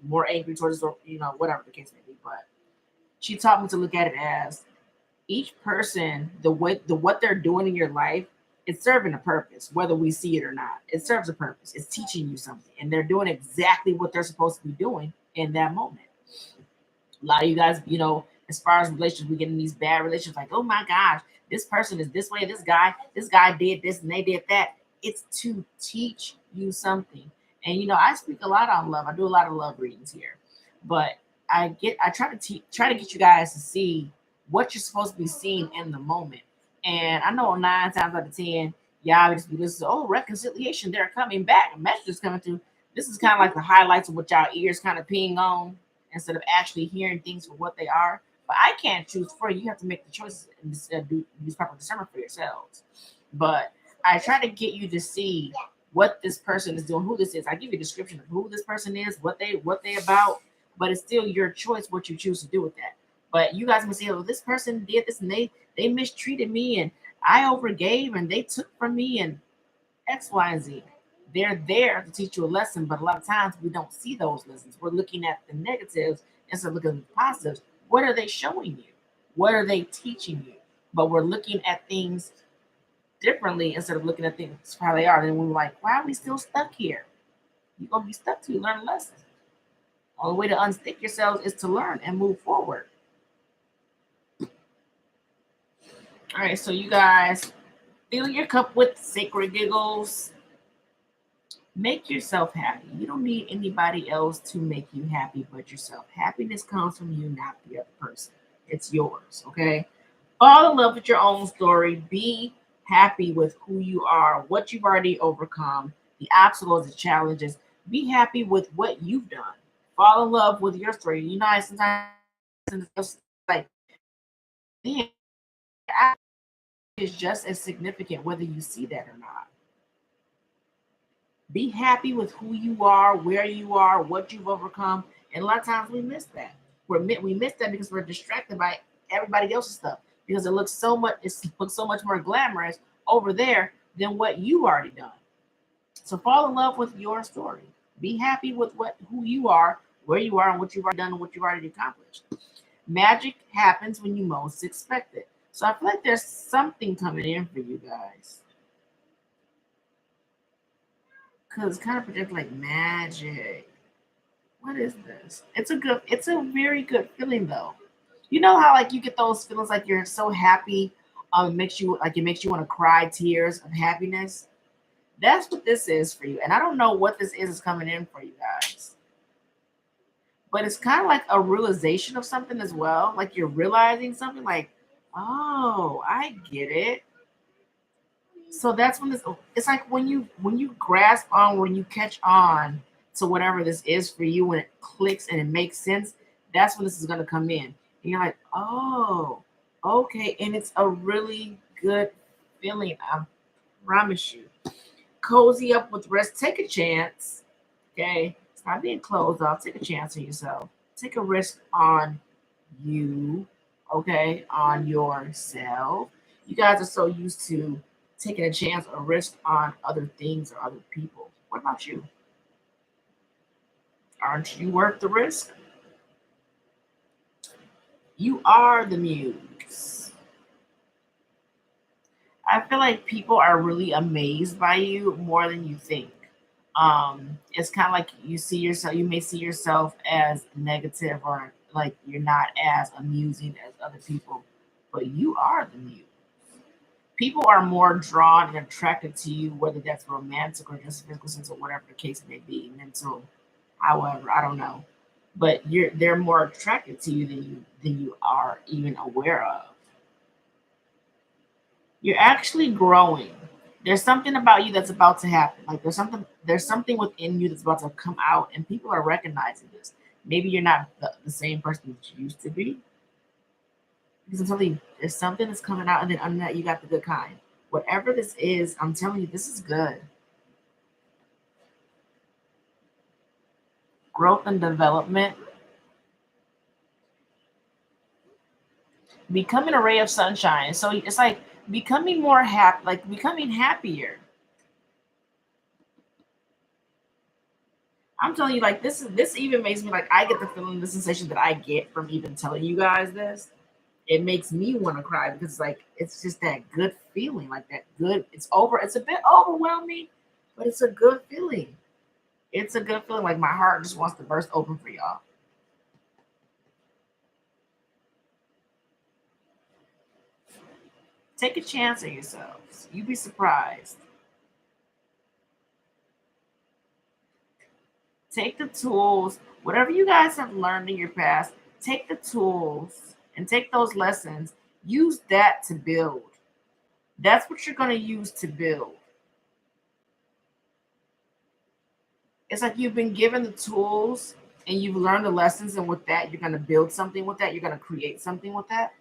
more angry towards or whatever the case may be. But she taught me to look at it as each person, the what they're doing in your life, it's serving a purpose, whether we see it or not. It serves a purpose. It's teaching you something, and they're doing exactly what they're supposed to be doing in that moment. A lot of you guys, as far as relationships, we get in these bad relationships, like, oh my gosh, this person is this way, this guy did this and they did that. It's to teach you something. And I speak a lot on love. I do a lot of love readings here. But I try to get you guys to see what you're supposed to be seeing in the moment. And I know 9 times out of 10, y'all just be listening, oh, reconciliation, they're coming back. A message is coming through. This is kind of like the highlights of what y'all ears kind of ping on instead of actually hearing things for what they are. But I can't choose for you. You have to make the choices and do use proper discernment for yourselves. But I try to get you to see what this person is doing, who this is. I give you a description of who this person is, what they about. but it's still your choice what you choose to do with that. But you guys may say, oh, this person did this and they mistreated me and I overgave and they took from me and X, Y, and Z. They're there to teach you a lesson, but a lot of times we don't see those lessons. We're looking at the negatives instead of looking at the positives. What are they showing you? What are they teaching you? But we're looking at things differently instead of looking at things for how they are. And we're like, why are we still stuck here? You're gonna be stuck till you learn a lesson. The only way to unstick yourselves is to learn and move forward. All right, so you guys fill your cup with sacred giggles. Make yourself happy. You don't need anybody else to make you happy but yourself. Happiness comes from you, not the other person. It's yours, okay? Fall in love with your own story. Be happy with who you are, what you've already overcome, the obstacles, the challenges. Be happy with what you've done. Fall in love with your story. You know, sometimes it's like the is just as significant whether you see that or not. Be happy with who you are, where you are, what you've overcome. And a lot of times we miss that. We miss that because we're distracted by everybody else's stuff because it looks so much more glamorous over there than what you already done. So fall in love with your story. Be happy with who you are, where you are, and what you've already done and what you've already accomplished. Magic happens when you most expect it. So I feel like there's something coming in for you guys. Because it's kind of projected like magic. What is this? It's a very good feeling though. You know how like you get those feelings like you're so happy, it makes you want to cry tears of happiness. That's what this is for you. And I don't know what this is coming in for you guys. But it's kind of like a realization of something as well. Like you're realizing something like, oh, I get it. So that's when it's like when you grasp on, when you catch on to whatever this is for you, when it clicks and it makes sense, that's when this is gonna come in. And you're like, oh, okay. And it's a really good feeling, I promise you. Cozy up with rest. Take a chance. Okay. Stop being closed off. Take a chance on yourself. Take a risk on you. Okay. On yourself. You guys are so used to taking a chance or risk on other things or other people. What about you? Aren't you worth the risk? You are the muse. I feel like people are really amazed by you more than you think. It's kind of like you may see yourself as negative or like you're not as amusing as other people, but you are the muse. People are more drawn and attracted to you, whether that's romantic or just physical sense or whatever the case may be, mental, however, I don't know. But they're more attracted to you than you are even aware of. You're actually growing. There's something about you that's about to happen. Like there's something within you that's about to come out, and people are recognizing this. Maybe you're not the same person that you used to be, because I'm telling you, there's something that's coming out, and then under that you got the good kind. Whatever this is, I'm telling you, this is good. Growth and development, becoming a ray of sunshine. So it's like becoming more happy, like becoming happier. I'm telling you, like this even makes me like I get the feeling, the sensation that I get from even telling you guys this. It makes me want to cry because like it's just that good feeling, like that good. It's over. It's a bit overwhelming, but it's a good feeling. It's a good feeling. Like my heart just wants to burst open for y'all. Take a chance on yourselves. You'd be surprised. Take the tools, whatever you guys have learned in your past, take the tools and take those lessons. Use that to build. That's what you're going to use to build. It's like you've been given the tools and you've learned the lessons, and with that, you're going to build something with that. You're going to create something with that.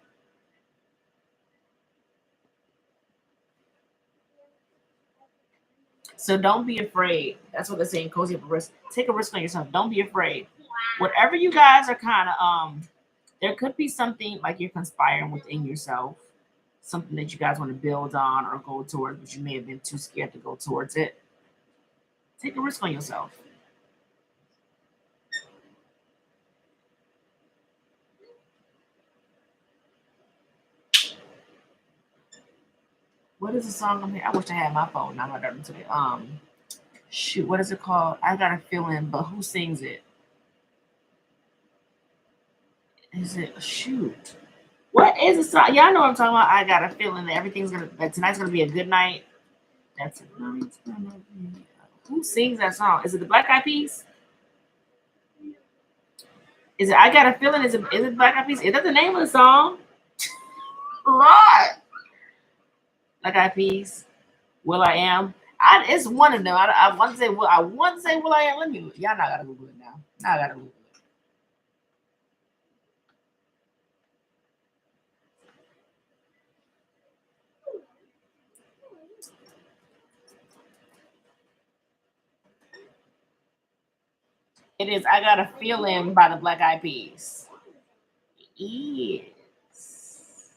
So don't be afraid. That's what they're saying. Cozy up a risk. Take a risk on yourself. Don't be afraid. whatever you guys are kind of there could be something like you're conspiring within yourself, something that you guys want to build on or go towards, but you may have been too scared to go towards it. Take a risk on yourself. What is the song I'm here? I wish I had my phone. Now I'm not today. Shoot, what is it called? I got a feeling, but who sings it? Is it shoot? What is the song? Y'all know what I'm talking about. I got a feeling that that tonight's gonna be a good night. That's it. Who sings that song? Is it the Black Eyed Peas? Is it? I got a feeling. Is it Black Eyed Peas? Is that the name of the song? Lord, Black Eyed Peas. Will I Am. It's one of them. I want to say. I want to say Will I Am. Let me. Y'all not gotta Google it now. Now I gotta Google it. It is. I got a feeling by the Black Eyed Peas. Yes.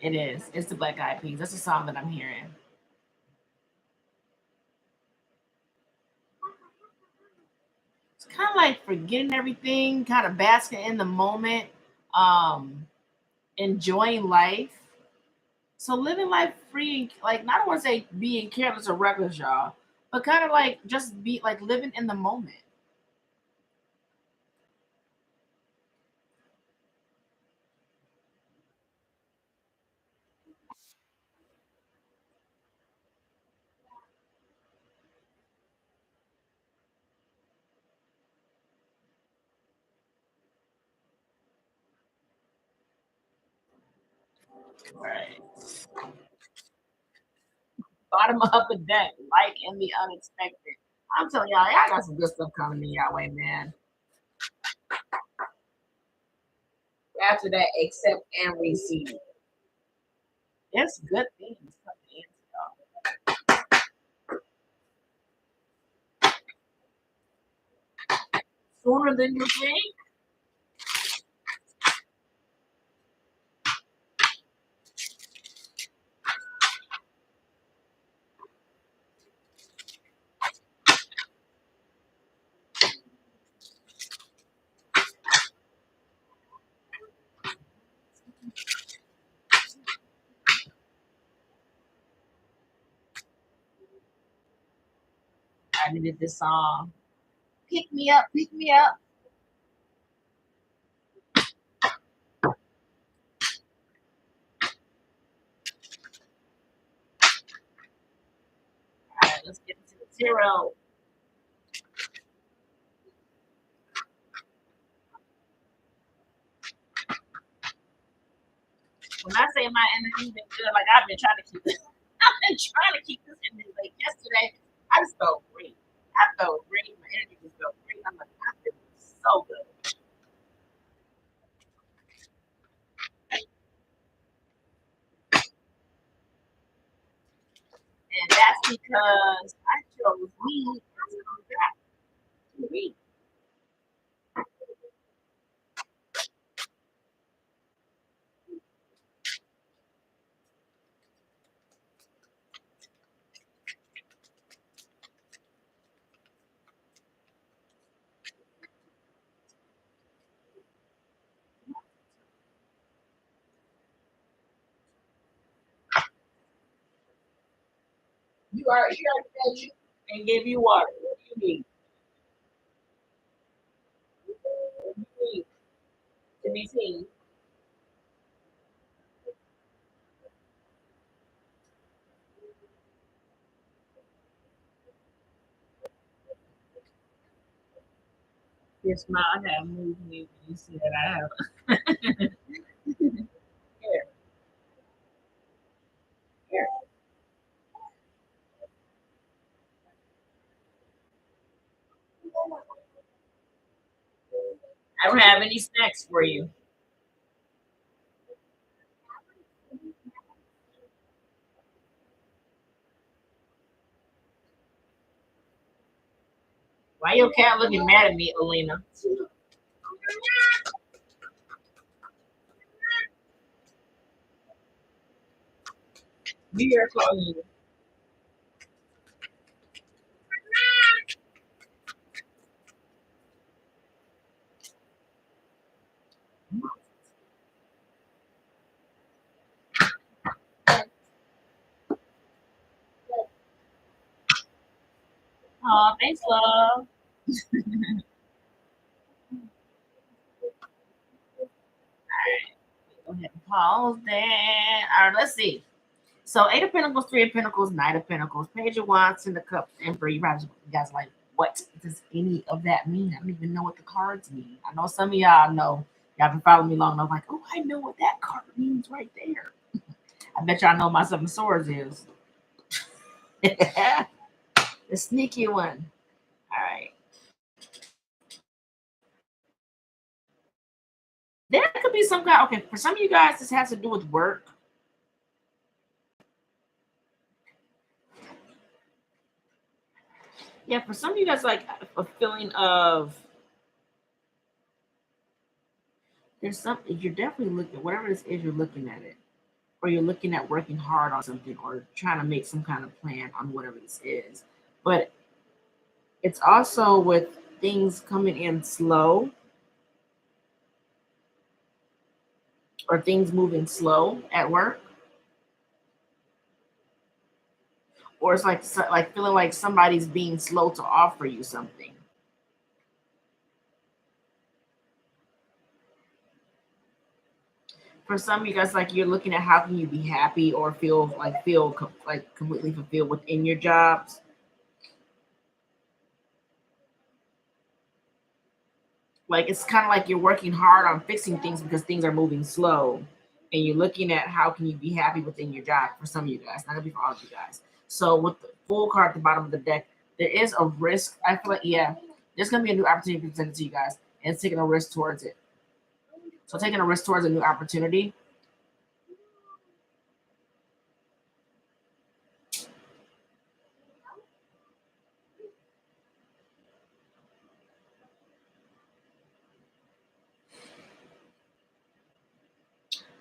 It is. It's the Black Eyed Peas. That's the song that I'm hearing. It's kind of like forgetting everything, kind of basking in the moment, um, enjoying life. So living life free and like I don't want to say being careless or reckless, y'all, but kind of like just be like living in the moment. Right. Bottom of the deck, light in the unexpected. I'm telling y'all got some good stuff coming in y'all way, man. After that, accept and receive. There's good things coming in, y'all. Sooner than you think. I needed this song. Pick me up, pick me up. All right, let's get into the zero. When I say my energy been good, like I've been trying to keep this, I've been trying to keep this energy. Like yesterday, I just felt great. I felt great. My energy just felt great. I'm like, I feel so good. And that's because I chose me to come back to me. She already fed you and gave you water. What do you need? What do you need to be seen? Your smile have moved me when you see that I have. Here, here. I don't have any snacks for you. Why your cat looking mad at me, Alina? We are calling you. Oh, thanks, love. Go ahead and pause that. All right, let's see. So Eight of Pentacles, Three of Pentacles, Knight of Pentacles, Page of Wands, and the Cup, Emperor. You guys are like, what does any of that mean? I don't even know what the cards mean. I know some of y'all know. Y'all been following me long enough. Like, oh, I know what that card means right there. I bet y'all know my Seven of Swords is. The sneaky one. All right. There could be some kind. Okay, for some of you guys, this has to do with work. Yeah, for some of you guys, like a feeling of there's something you're definitely looking. Whatever this is, you're looking at it, or you're looking at working hard on something, or trying to make some kind of plan on whatever this is. But it's also with things coming in slow, or things moving slow at work, or it's like feeling like somebody's being slow to offer you something. For some of you guys, like you're looking at how can you be happy or feel completely fulfilled within your jobs. Like it's kind of like you're working hard on fixing things because things are moving slow, and you're looking at how can you be happy within your job. For some of you guys, not gonna be for all of you guys. So with the full card at the bottom of the deck, there is a risk. I feel like there's gonna be a new opportunity presented to you guys, and it's taking a risk towards it. So taking a risk towards a new opportunity.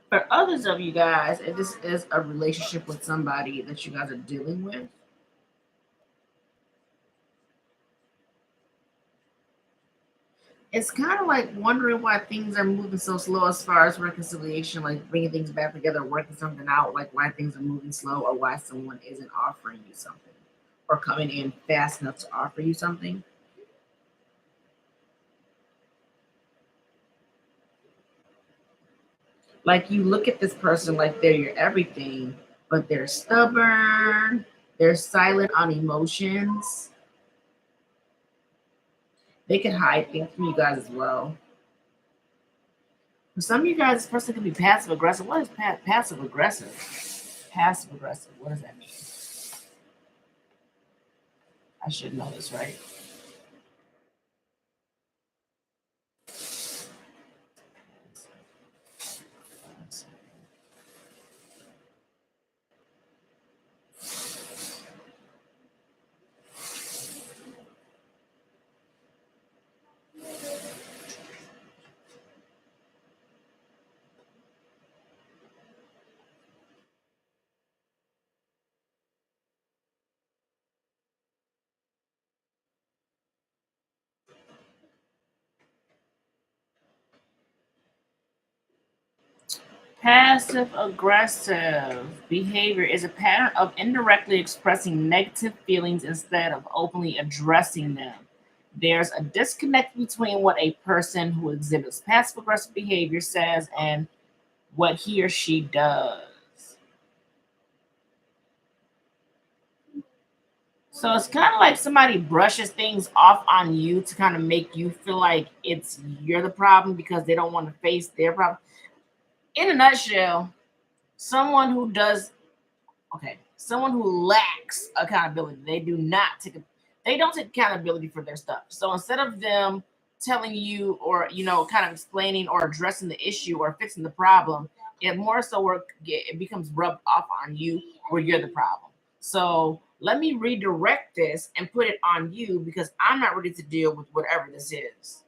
For others of you guys, if this is a relationship with somebody that you guys are dealing with, it's kind of like wondering why things are moving so slow as far as reconciliation, like bringing things back together, working something out, like why things are moving slow or why someone isn't offering you something or coming in fast enough to offer you something. Like you look at this person like they're your everything, but they're stubborn, they're silent on emotions. They can hide things from you guys as well. For some of you guys, this person could be passive aggressive. What is passive aggressive? Passive aggressive. What does that mean? I should know this, right? Passive aggressive behavior is a pattern of indirectly expressing negative feelings instead of openly addressing them. There's a disconnect between what a person who exhibits passive aggressive behavior says and what he or she does. So it's kind of like somebody brushes things off on you to kind of make you feel like you're the problem because they don't want to face their problem. In a nutshell, someone who does someone who lacks accountability. They don't take accountability for their stuff. So instead of them telling you or kind of explaining or addressing the issue or fixing the problem, it more so it becomes rubbed off on you where you're the problem. So Let me redirect this and put it on you because I'm not ready to deal with whatever this is.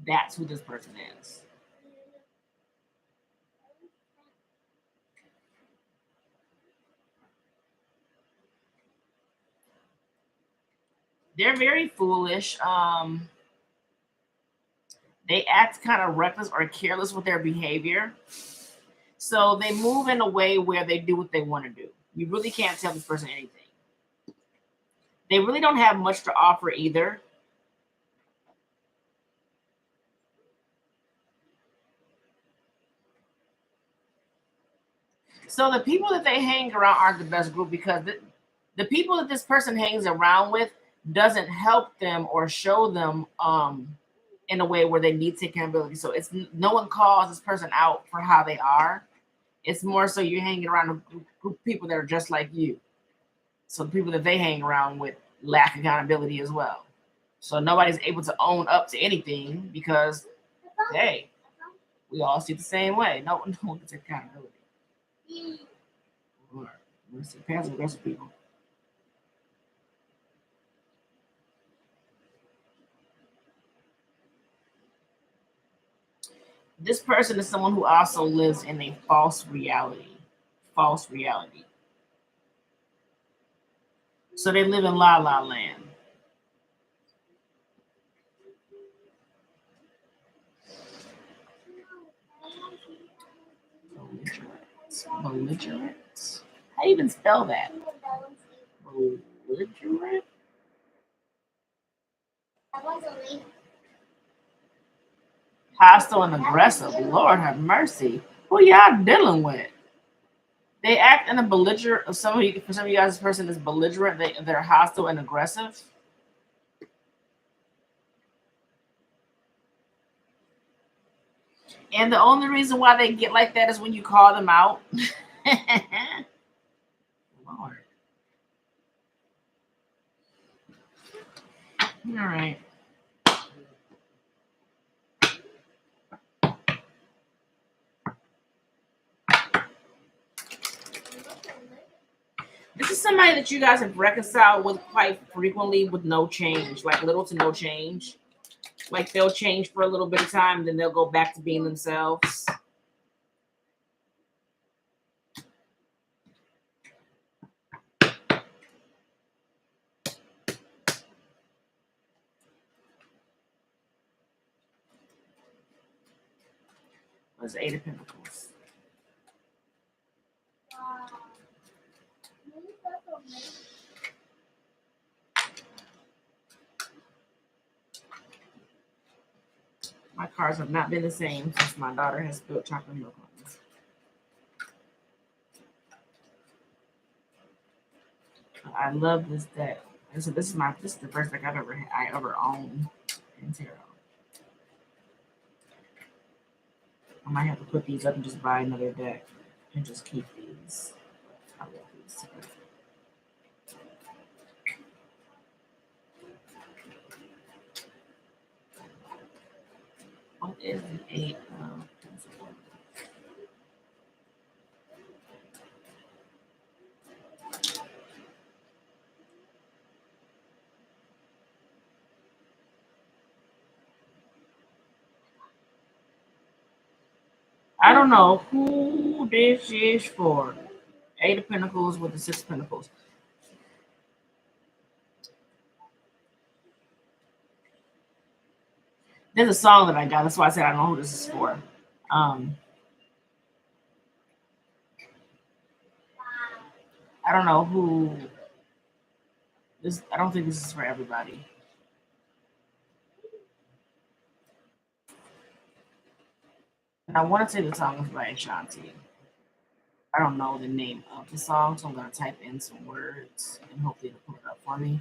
That's who this person is. They're very foolish. They act kind of reckless or careless with their behavior. So they move in a way where they do what they want to do. You really can't tell this person anything. They really don't have much to offer either. So the people that they hang around aren't the best group because the people that this person hangs around with doesn't help them or show them in a way where they need to take accountability. So it's no one calls this person out for how they are. It's more so you're hanging around a group of people that are just like you. So the people that they hang around with lack accountability as well. So nobody's able to own up to anything because, hey, we all see the same way. No one can take accountability. Or let's see, passive aggressive people. This person is someone who also lives in a false reality. False reality. So they live in la la land. Belligerent. How do you even spell that? Belligerent? Hostile and aggressive. Lord have mercy. Who y'all dealing with? They act in a belligerent. For some of you guys, this person is belligerent. They're hostile and aggressive. And the only reason why they get like that is when you call them out. Lord. All right. This is somebody that you guys have reconciled with quite frequently with no change, like little to no change. Like they'll change for a little bit of time, then they'll go back to being themselves. What's the Eight of Pentacles? My cards have not been the same since my daughter has spilled chocolate milk on me. I love this deck. And so this is the first deck I ever owned in tarot. I might have to put these up and just buy another deck and just keep these. I love these. What is an Eight of Pentacles? I don't know who this is for. Eight of Pentacles with the Six of Pentacles. There's a song that I got. That's why I said I don't know who this is for. I don't know who this. I don't think this is for everybody. And I want to say the song is by Ashanti. I don't know the name of the song, so I'm gonna type in some words and hopefully it'll pull it up for me.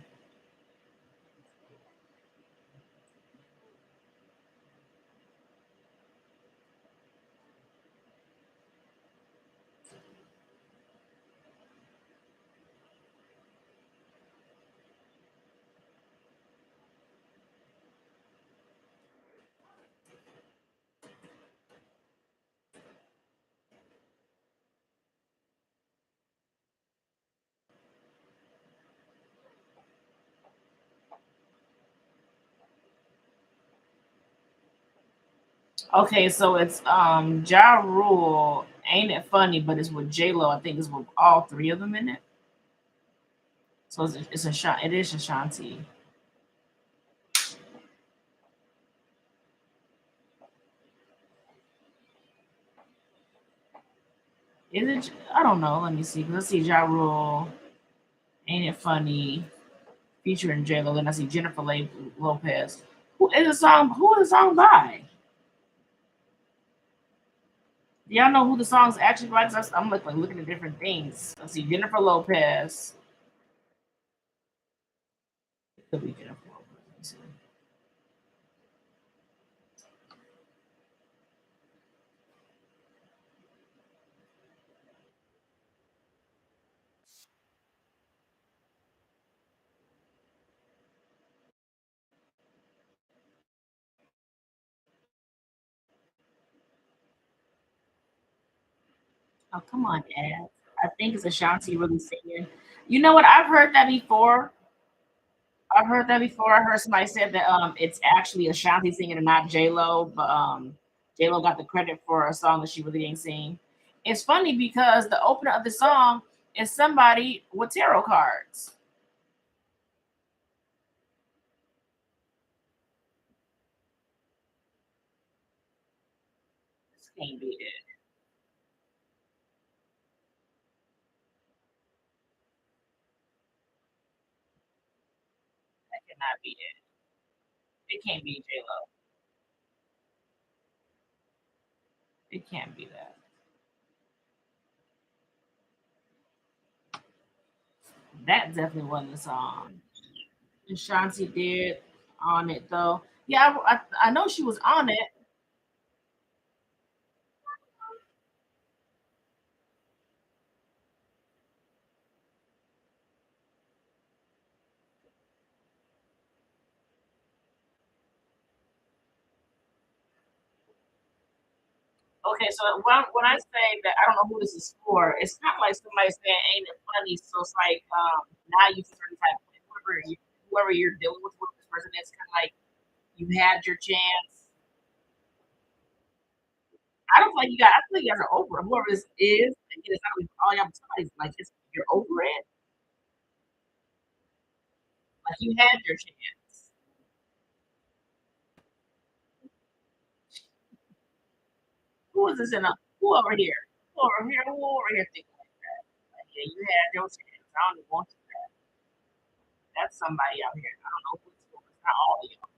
Okay, so it's Ja Rule. Ain't it funny? But it's with J Lo. I think it's with all three of them in it. So it is Ashanti. Is it? I don't know. Let me see. Let's see. Ja Rule. Ain't it funny? Featuring J Lo. Then I see Lopez. Who is the song? Who is the song by? Do y'all know who the song's actually by? 'Cause I'm like looking at different things. Let's see. Jennifer Lopez. It could be Jennifer Lopez. Let me see. Oh, come on, Ed. I think it's Ashanti really singing. You know what? I've heard that before. I've heard that before. I heard somebody said that it's actually Ashanti singing and not J Lo, but J Lo got the credit for a song that she really didn't sing. It's funny because the opener of the song is somebody with tarot cards. This can't be it. That cannot be it. It can't be J Lo. It can't be that. That definitely wasn't the song. Ashanti did on it though. Yeah, I know she was on it. Okay, so when I say that I don't know who this is for, it's not like somebody saying ain't it funny. So it's like now you certain type of whoever you're dealing with this person, it's kind of like you had your chance. I don't feel like you got. I feel like you guys are over it. Whoever this is, again, it's not like all y'all. Somebody's like you're over it. Like you had your chance. Who is this in a who over here? Who over here? Who over here thinking like that? Like, yeah, you had your chance. I don't even want you. That's somebody out here. I don't know who it's for. It's not all of y'all.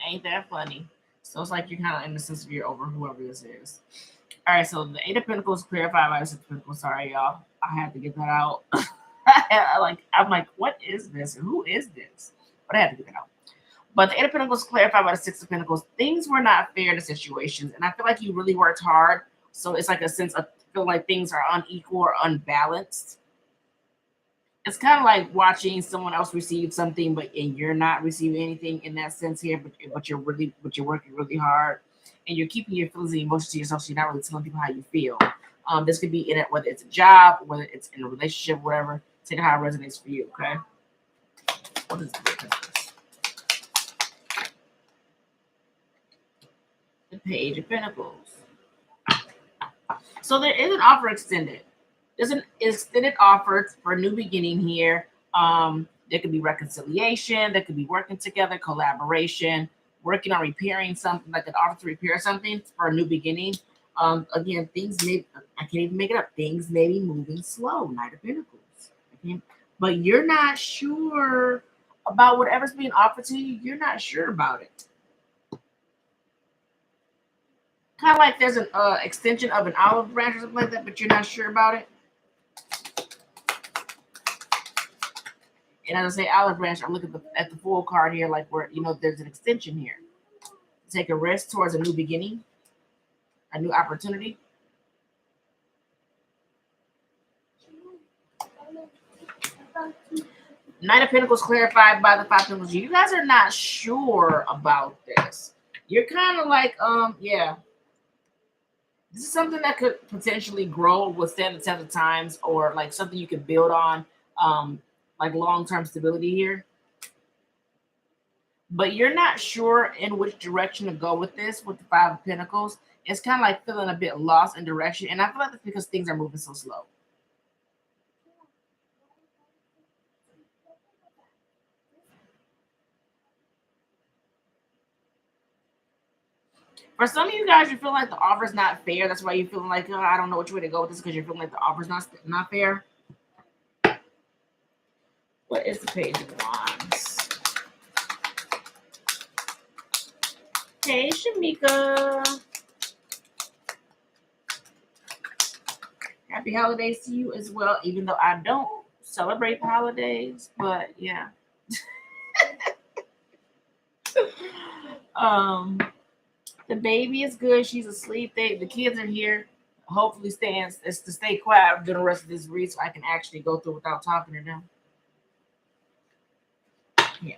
Ain't that funny? So it's like you're kind of in the sense of you're over whoever this is. All right, so the Eight of Pentacles clarified by the Six of Pentacles. Sorry, y'all. I had to get that out. I'm like, what is this? And who is this? But I had to get that out. But the Eight of Pentacles clarified by the Six of Pentacles. Things were not fair in the situations, and I feel like you really worked hard. So it's like a sense of feel like things are unequal or unbalanced. It's kind of like watching someone else receive something, but and you're not receiving anything in that sense here. But you're working really hard, and you're keeping your feelings and emotions to yourself. So you're not really telling people how you feel. This could be in it, whether it's a job, whether it's in a relationship, whatever. Take it how it resonates for you. Okay. What is the Page of Pentacles? So there is an offer extended. There's an extended offer for a new beginning here. There could be reconciliation. There could be working together, collaboration, working on repairing something, like an offer to repair something for a new beginning. Again, things may I can't even make it up. Things may be moving slow. Knight of Pentacles. Okay? But you're not sure about whatever's being offered to you. You're not sure about it. Kind of like there's an extension of an olive branch or something like that, but you're not sure about it. And as I say olive branch, I'm looking at the full card here, like where there's an extension here. Take a risk towards a new beginning, a new opportunity. Nine of Pentacles clarified by the Five of Pentacles. You guys are not sure about this. You're kind of like, yeah. This is something that could potentially grow, withstand the test of times, or like something you could build on, like long-term stability here. But you're not sure in which direction to go with this, with the Five of Pentacles. It's kind of like feeling a bit lost in direction. And I feel like that's because things are moving so slow. For some of you guys, you feel like the offer's not fair. That's why you're feeling like, oh, I don't know which way to go with this, because you're feeling like the offer's not fair. What is the Page of Wands? Hey, Shamika. Happy holidays to you as well, even though I don't celebrate the holidays, but yeah. The baby is good. She's asleep. The kids are here. Hopefully is to stay quiet during the rest of this read so I can actually go through without talking to them. Yeah.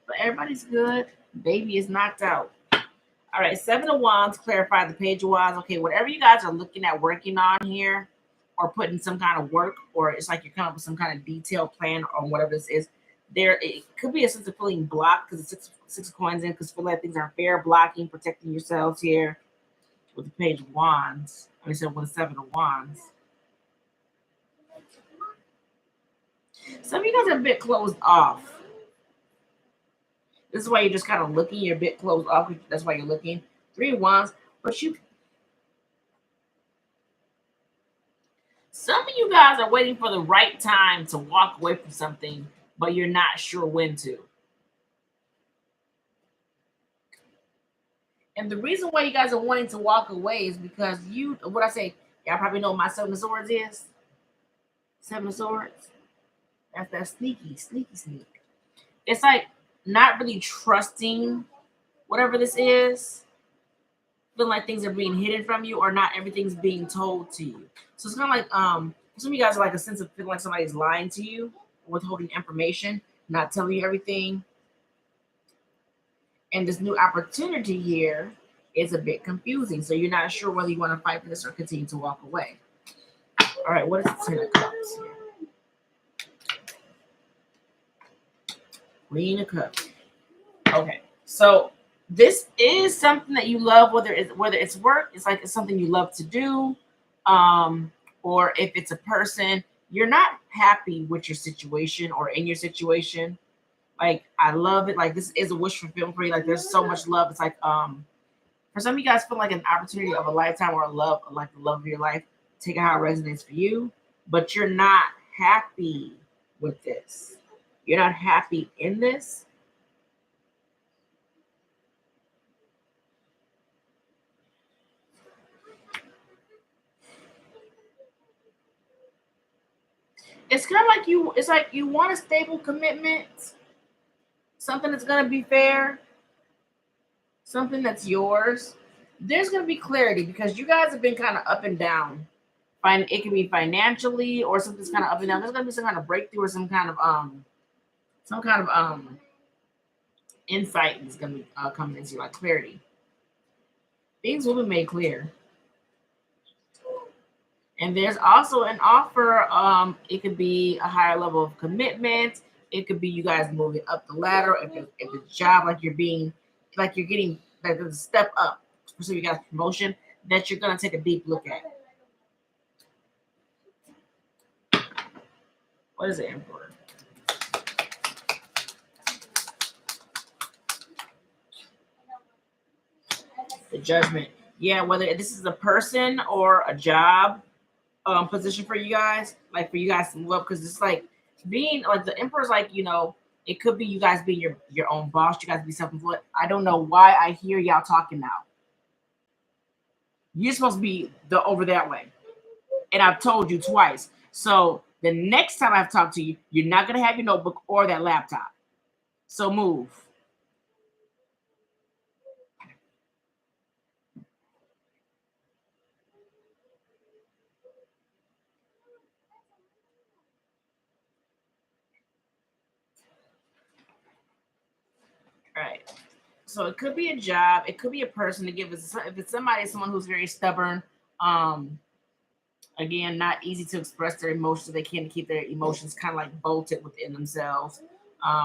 But everybody's good. Baby is knocked out. All right, Seven of Wands, clarify the Page of Wands. Okay, whatever you guys are looking at working on here, or putting some kind of work, or it's like you're coming up with some kind of detailed plan on whatever this is, there it could be a sense of feeling blocked because it's six of coins in, because feel like things aren't fair, blocking, protecting yourselves here with the Page of Wands. I mean, so with the Seven of Wands. Some of you guys are a bit closed off. This is why you're just kind of looking. You're a bit closed off. That's why you're looking. Three of Wands. But some of you guys are waiting for the right time to walk away from something, but you're not sure when to. And the reason why you guys are wanting to walk away is because y'all probably know what my Seven of Swords is. Seven of Swords. That's that sneaky. It's like not really trusting whatever this is. Feeling like things are being hidden from you, or not everything's being told to you. So it's kind of like some of you guys are like a sense of feeling like somebody's lying to you, withholding information, not telling you everything. And this new opportunity here is a bit confusing. So you're not sure whether you want to fight for this or continue to walk away. All right, what is the Ten of Cups here? Queen of Cups. Okay, so this is something that you love, whether it's work, it's something you love to do, or if it's a person, you're not happy with your situation or in your situation. Like, I love it. Like, this is a wish fulfillment for you. Like, there's so much love. It's like, for some of you guys, feel like an opportunity of a lifetime, or like the love of your life. Take out how it resonates for you, but you're not happy with this. You're not happy in this. It's kind of like it's like you want a stable commitment, something that's going to be fair, something that's yours. There's going to be clarity because you guys have been kind of up and down. It can be financially, or something's kind of up and down. There's going to be some kind of breakthrough, or some kind of insight that's going to be coming into you, like clarity. Things will be made clear. And there's also an offer. It could be a higher level of commitment. It could be you guys moving up the ladder. If it's a job, like you're getting like a step up. So you got promotion that you're gonna take a deep look at. What is the Emperor? The Judgment. Yeah, whether this is a person or a job position for you guys, like for you guys to move up, because it's like being like the Emperor's like, it could be you guys being your own boss, you guys be self-employed. I don't know why I hear y'all talking now. You're supposed to be over that way. And I've told you twice. So the next time I've talked to you, you're not gonna have your notebook or that laptop. So move. So it could be a job, it could be a person to give us. If it's somebody, someone who's very stubborn, um, again, not easy to express their emotions. They can't keep their emotions kind of like bolted within themselves,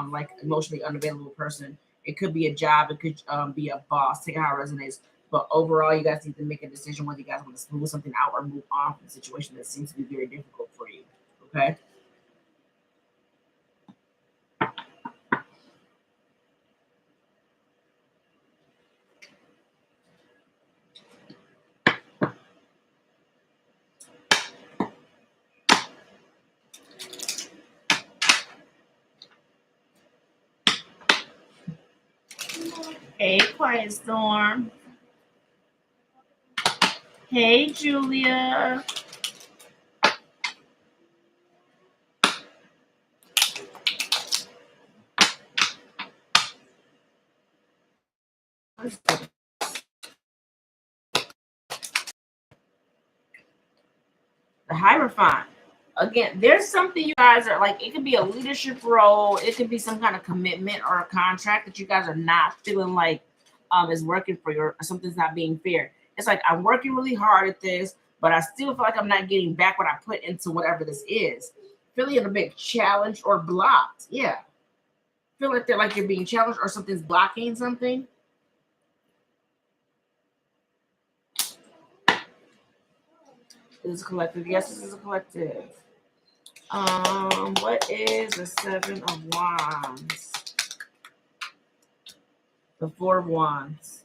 like emotionally unavailable person. It could be a job. It could be a boss. Take it how it resonates. But overall, you guys need to make a decision whether you guys want to smooth something out or move on from a situation that seems to be very difficult for you. Okay. Hey, Quiet Storm. Hey, Julia. The Hierophant. Again, there's something you guys are like, it could be a leadership role, it could be some kind of commitment or a contract that you guys are not feeling like is working for you, or something's not being fair. It's like I'm working really hard at this, but I still feel like I'm not getting back what I put into whatever this is. Feeling a bit challenged or blocked. Yeah. Feel like they're like you're being challenged or something's blocking something. This is a collective. Yes, this is a collective. What is the Seven of Wands? The Four of Wands.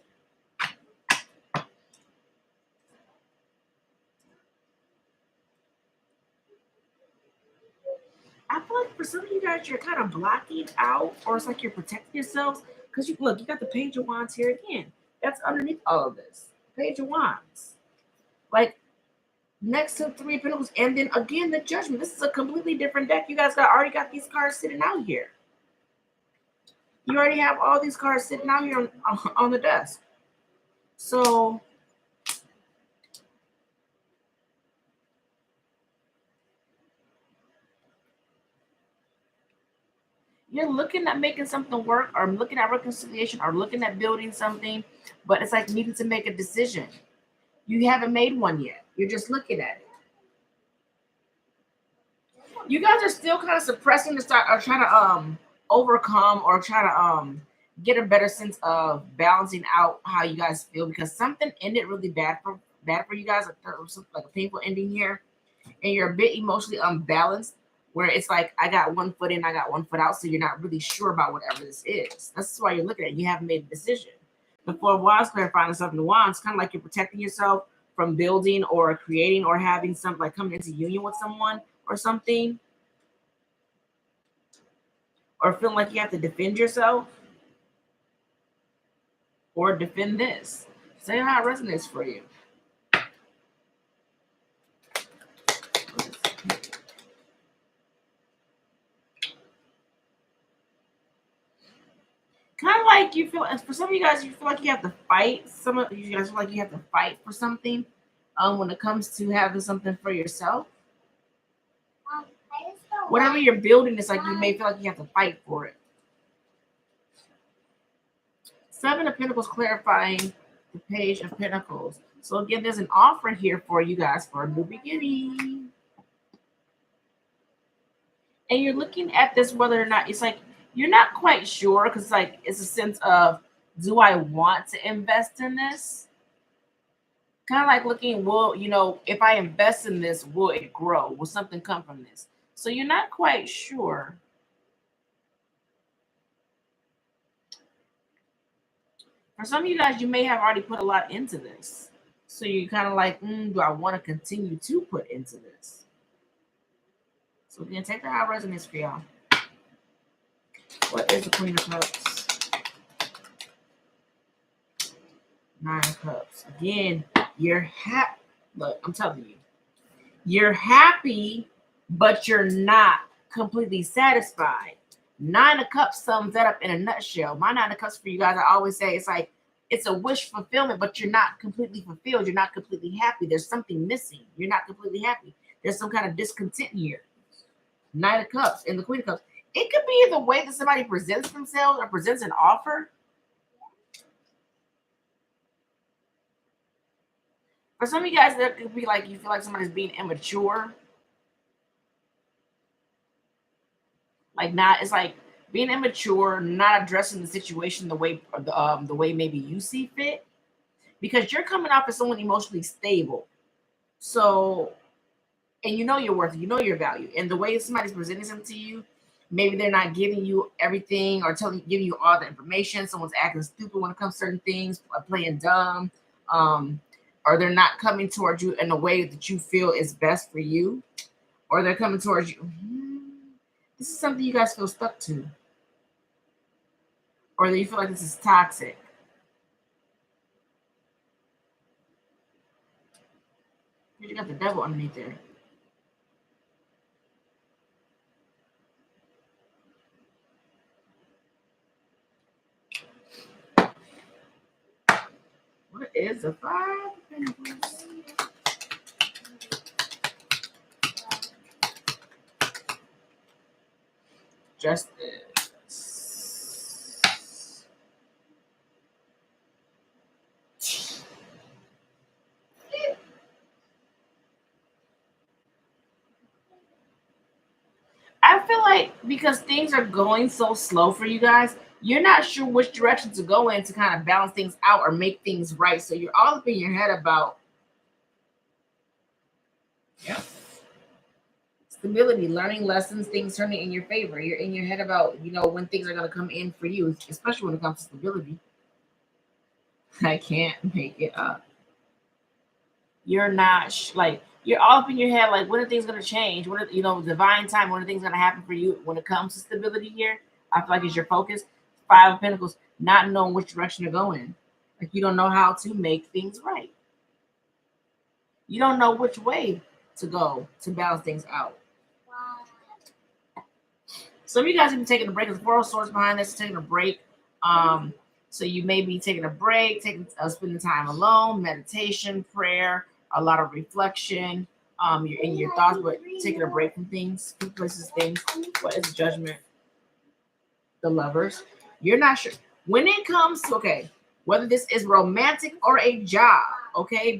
I feel like for some of you guys, you're kind of blocking out, or it's like you're protecting yourselves. Because you look, you got the Page of Wands here again. That's underneath all of this. Page of Wands. Like next to Three of Pentacles, and then again the Judgment. This is a completely different deck. You guys already got these cards sitting out here. You already have all these cards sitting out here on the desk. So you're looking at making something work, or looking at reconciliation, or looking at building something, but it's like needing to make a decision. You haven't made one yet. You're just looking at it. You guys are still kind of suppressing the start, or trying to overcome, or try to get a better sense of balancing out how you guys feel, because something ended really bad for you guys, like a painful ending here, and you're a bit emotionally unbalanced, where it's like I got one foot in, I got one foot out, so you're not really sure about whatever this is. That's why you're looking at it. You haven't made a decision. The Four of Wands clarifying the Seven of Wands, kind of like you're protecting yourself from building or creating or having something like coming into union with someone or something, or feeling like you have to defend yourself or defend this. Say how it resonates for you. Kind of like you feel, for some of you guys, you feel like you have to fight. Some of you guys feel like you have to fight for something when it comes to having something for yourself. Whatever you're building, it's like you may feel like you have to fight for it. Seven of Pentacles clarifying the Page of Pentacles. So again, there's an offer here for you guys for a new beginning. And you're looking at this, whether or not, it's like you're not quite sure, because like it's a sense of, do I want to invest in this? Kind of like looking, will, if I invest in this, will it grow? Will something come from this? So you're not quite sure. For some of you guys, you may have already put a lot into this. So you're kind of like, do I want to continue to put into this? So again, take that how it resonates for y'all. What is the Queen of Cups? Nine of Cups. Again, you're happy. Look, I'm telling you, you're happy, but you're not completely satisfied. Nine of Cups sums that up in a nutshell. My Nine of Cups for you guys, I always say, it's like it's a wish fulfillment, but you're not completely fulfilled. You're not completely happy. There's something missing. You're not completely happy. There's some kind of discontent here. Nine of Cups and the Queen of Cups. It could be the way that somebody presents themselves or presents an offer. For some of you guys, that could be like you feel like somebody's being immature. Like not, it's like being immature, not addressing the situation the way maybe you see fit, because you're coming off as someone emotionally stable. So, and you know your worth, you know your value, and the way somebody's presenting something to you, maybe they're not giving you everything or giving you all the information. Someone's acting stupid when it comes to certain things, playing dumb, um, or they're not coming towards you in a way that you feel is best for you, or they're coming towards you. This is something you guys feel stuck to, or that you feel like this is toxic. You got the devil underneath there. What is a 5 of Pentacles? Justice. I feel like because things are going so slow for you guys, you're not sure which direction to go in to kind of balance things out or make things right. So you're all up in your head about stability, learning lessons, things turning in your favor. You're in your head about, when things are going to come in for you, especially when it comes to stability. I can't make it up. You're not you're all up in your head, like, when are things going to change? When are, divine time, when are things going to happen for you when it comes to stability here? I feel like it's your focus. 5 of Pentacles, not knowing which direction to go in. Like, you don't know how to make things right. You don't know which way to go to balance things out. Some of you guys have been taking a break. There's 4 of Swords behind this, taking a break. So you may be taking a break, spending time alone, meditation, prayer, a lot of reflection. You're in your thoughts, but taking a break from things, places, things. What is Judgment? The Lovers. You're not sure when it comes to whether this is romantic or a job,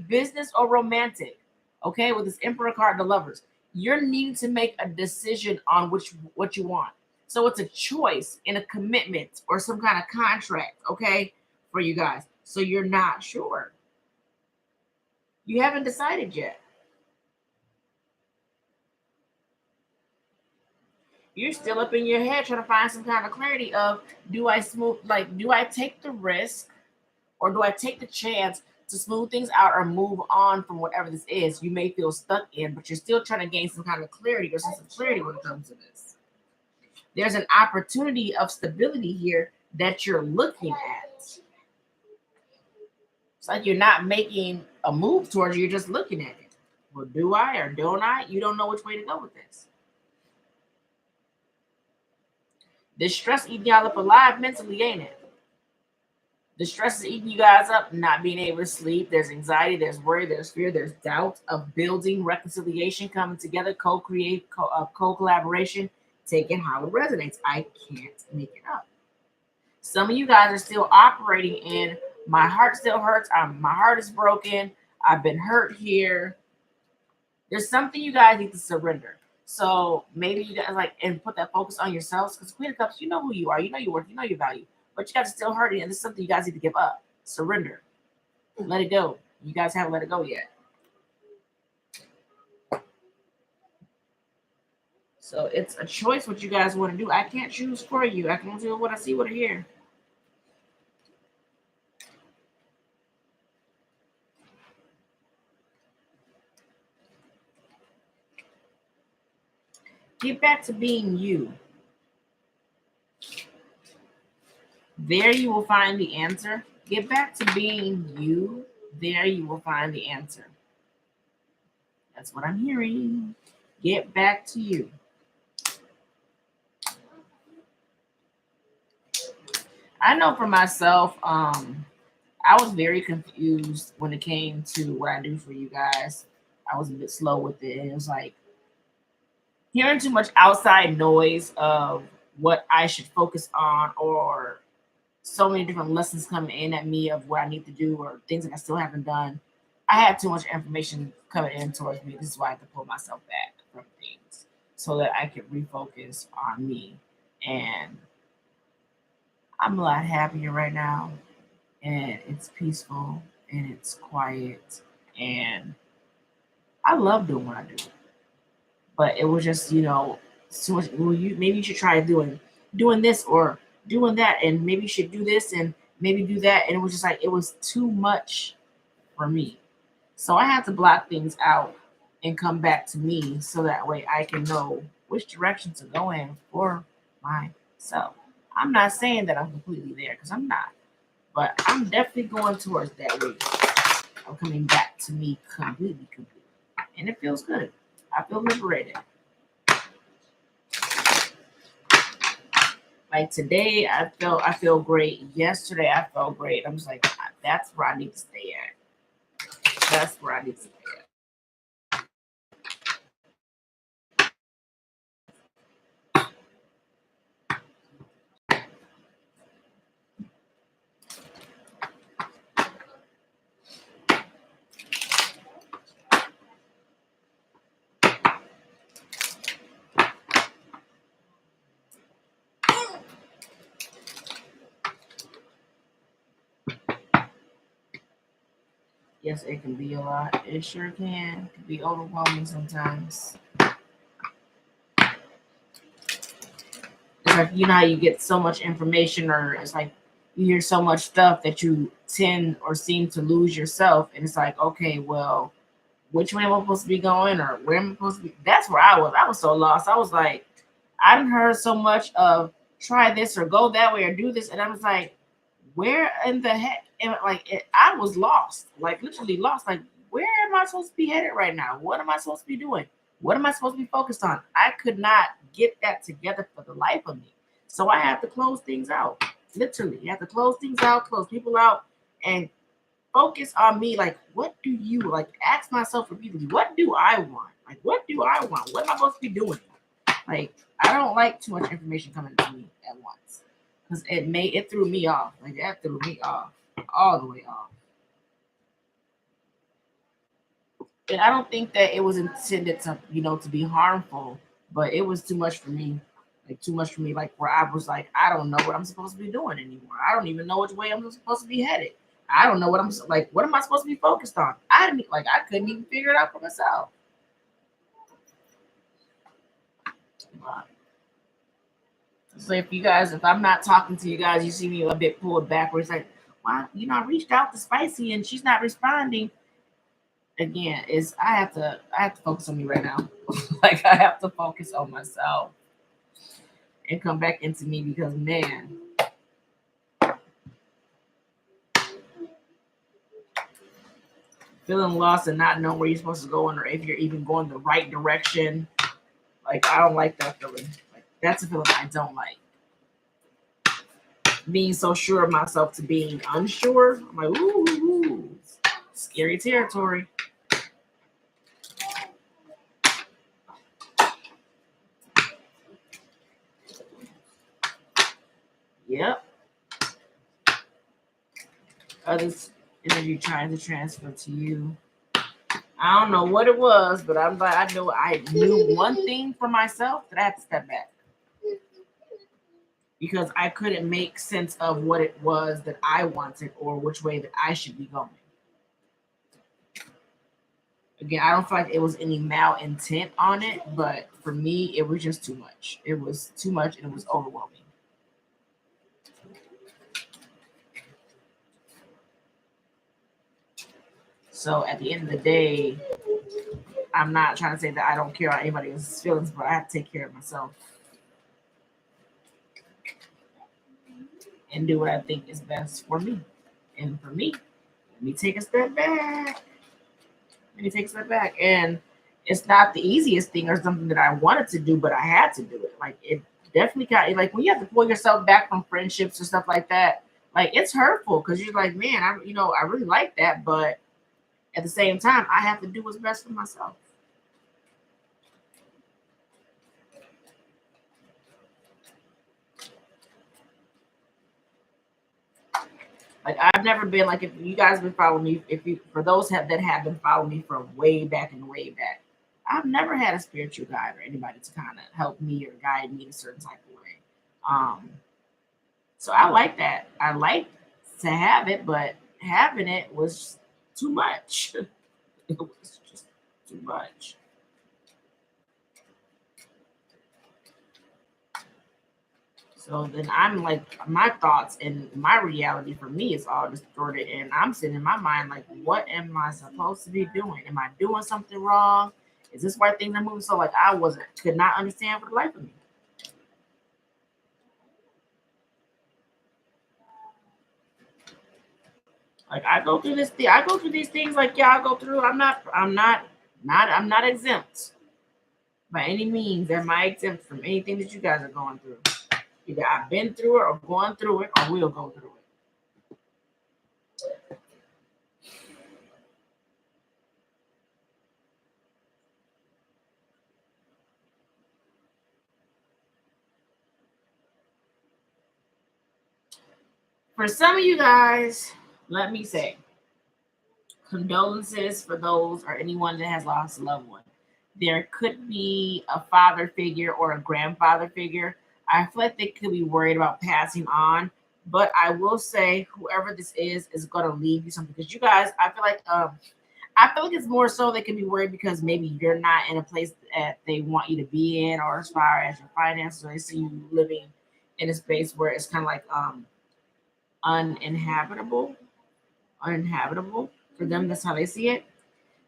business or romantic, with this Emperor card, the Lovers. You're needing to make a decision on what you want. So it's a choice in a commitment or some kind of contract, for you guys. So you're not sure. You haven't decided yet. You're still up in your head trying to find some kind of clarity of, do I take the risk or do I take the chance to smooth things out or move on from whatever this is you may feel stuck in, but you're still trying to gain some kind of clarity or some clarity when it comes to this. There's an opportunity of stability here that you're looking at. It's like you're not making a move towards it, you're just looking at it. Well, do I or don't I? You don't know which way to go with this. This stress eating y'all up alive mentally, ain't it? The stress is eating you guys up, not being able to sleep. There's anxiety, there's worry, there's fear, there's doubt of building, reconciliation, coming together, co-create, co-collaboration, taking how it resonates. I can't make it up. Some of you guys are still operating in, my heart still hurts. My heart is broken. I've been hurt here. There's something you guys need to surrender. So maybe you guys and put that focus on yourselves, because Queen of Cups, you know who you are, you know your worth, you know your value, but you guys are still hurting, and this is something you guys need to give up. Surrender. Let it go. You guys haven't let it go yet. So it's a choice what you guys want to do. I can't choose for you. I can only do what I see, what I hear. Get back to being you. There you will find the answer. Get back to being you. There you will find the answer. That's what I'm hearing. Get back to you. I know for myself, I was very confused when it came to what I do for you guys. I was a bit slow with it. And it was like hearing too much outside noise of what I should focus on, or so many different lessons coming in at me of what I need to do or things that I still haven't done. I had too much information coming in towards me. This is why I had to pull myself back from things so that I could refocus on me. And I'm a lot happier right now, and it's peaceful and it's quiet, and I love doing what I do. But it was just, so much. Well, maybe you should try doing this or doing that, and maybe you should do this and maybe do that. And it was just like it was too much for me. So I had to block things out and come back to me so that way I can know which direction to go in for myself. I'm not saying that I'm completely there because I'm not, but I'm definitely going towards that way of coming back to me completely. And it feels good. I feel liberated. Like today, I feel great. Yesterday, I felt great. I'm just like, that's where I need to stay at. That's where I need to stay at. Yes, it can be a lot. It sure can. It can be overwhelming sometimes. It's like how you get so much information, or it's like you hear so much stuff that you tend or seem to lose yourself, and it's like, okay, well, which way am I supposed to be going, or where am I supposed to be? That's where I was. I was so lost. I was like, I didn't heard so much of try this or go that way or do this, and I was like, where in the heck? And I was lost, like literally lost. Like, where am I supposed to be headed right now? What am I supposed to be doing? What am I supposed to be focused on? I could not get that together for the life of me. So I have to close things out. Literally, you have to close things out, close people out, and focus on me. Like, what do you like? Ask myself repeatedly, what do I want? Like, what do I want? What am I supposed to be doing? Like, I don't like too much information coming to me at once because it threw me off. Like, that threw me off, all the way off. And I don't think that it was intended to, to be harmful, but it was too much for me. Like, too much for me. Like, where I was like, I don't know what I'm supposed to be doing anymore. I don't even know which way I'm supposed to be headed. I don't know what I'm like. What am I supposed to be focused on? I couldn't even figure it out for myself. So if I'm not talking to you guys, you see me a bit pulled backwards. Like, well, I reached out to Spicy and she's not responding. Again, I have to focus on me right now. Like, I have to focus on myself and come back into me because, man, feeling lost and not knowing where you're supposed to go or if you're even going the right direction. Like, I don't like that feeling. Like, that's a feeling I don't like. Being so sure of myself to being unsure. I'm like, ooh, scary territory. Yep. Others energy trying to transfer to you. I don't know what it was, but I knew one thing for myself that I had to step back because I couldn't make sense of what it was that I wanted or which way that I should be going. Again, I don't feel like it was any malintent on it, but for me, it was just too much. It was too much and it was overwhelming. So at the end of the day, I'm not trying to say that I don't care about anybody else's feelings, but I have to take care of myself and do what I think is best for me. And for me, let me take a step back. Let me take a step back. And it's not the easiest thing or something that I wanted to do, but I had to do it. Like, it definitely got like when you have to pull yourself back from friendships or stuff like that, like, it's hurtful because you're like, man, I really like that, but at the same time, I have to do what's best for myself. Like I've never been like, if you guys have been following me, if you for those that have been following me from way back and way back, I've never had a spiritual guide or anybody to kind of help me or guide me in a certain type of way. So I like that. I like to have it, but having it was too much. It was just too much. So then I'm like, my thoughts and my reality for me is all distorted. And I'm sitting in my mind like, what am I supposed to be doing? Am I doing something wrong? Is this why things are moving? So like could not understand for the life of me. Like I go through these things like y'all go through. I'm not exempt by any means. Am I exempt from anything that you guys are going through? Either I've been through it or going through it or will go through it. For some of you guys, let me say, condolences for those or anyone that has lost a loved one. There could be a father figure or a grandfather figure. I feel like they could be worried about passing on, but I will say, whoever this is going to leave you something. Because you guys, I feel like it's more so they can be worried because maybe you're not in a place that they want you to be in, or as far as your finances, or they see you living in a space where it's kind of like uninhabitable, uninhabitable for them. That's how they see it.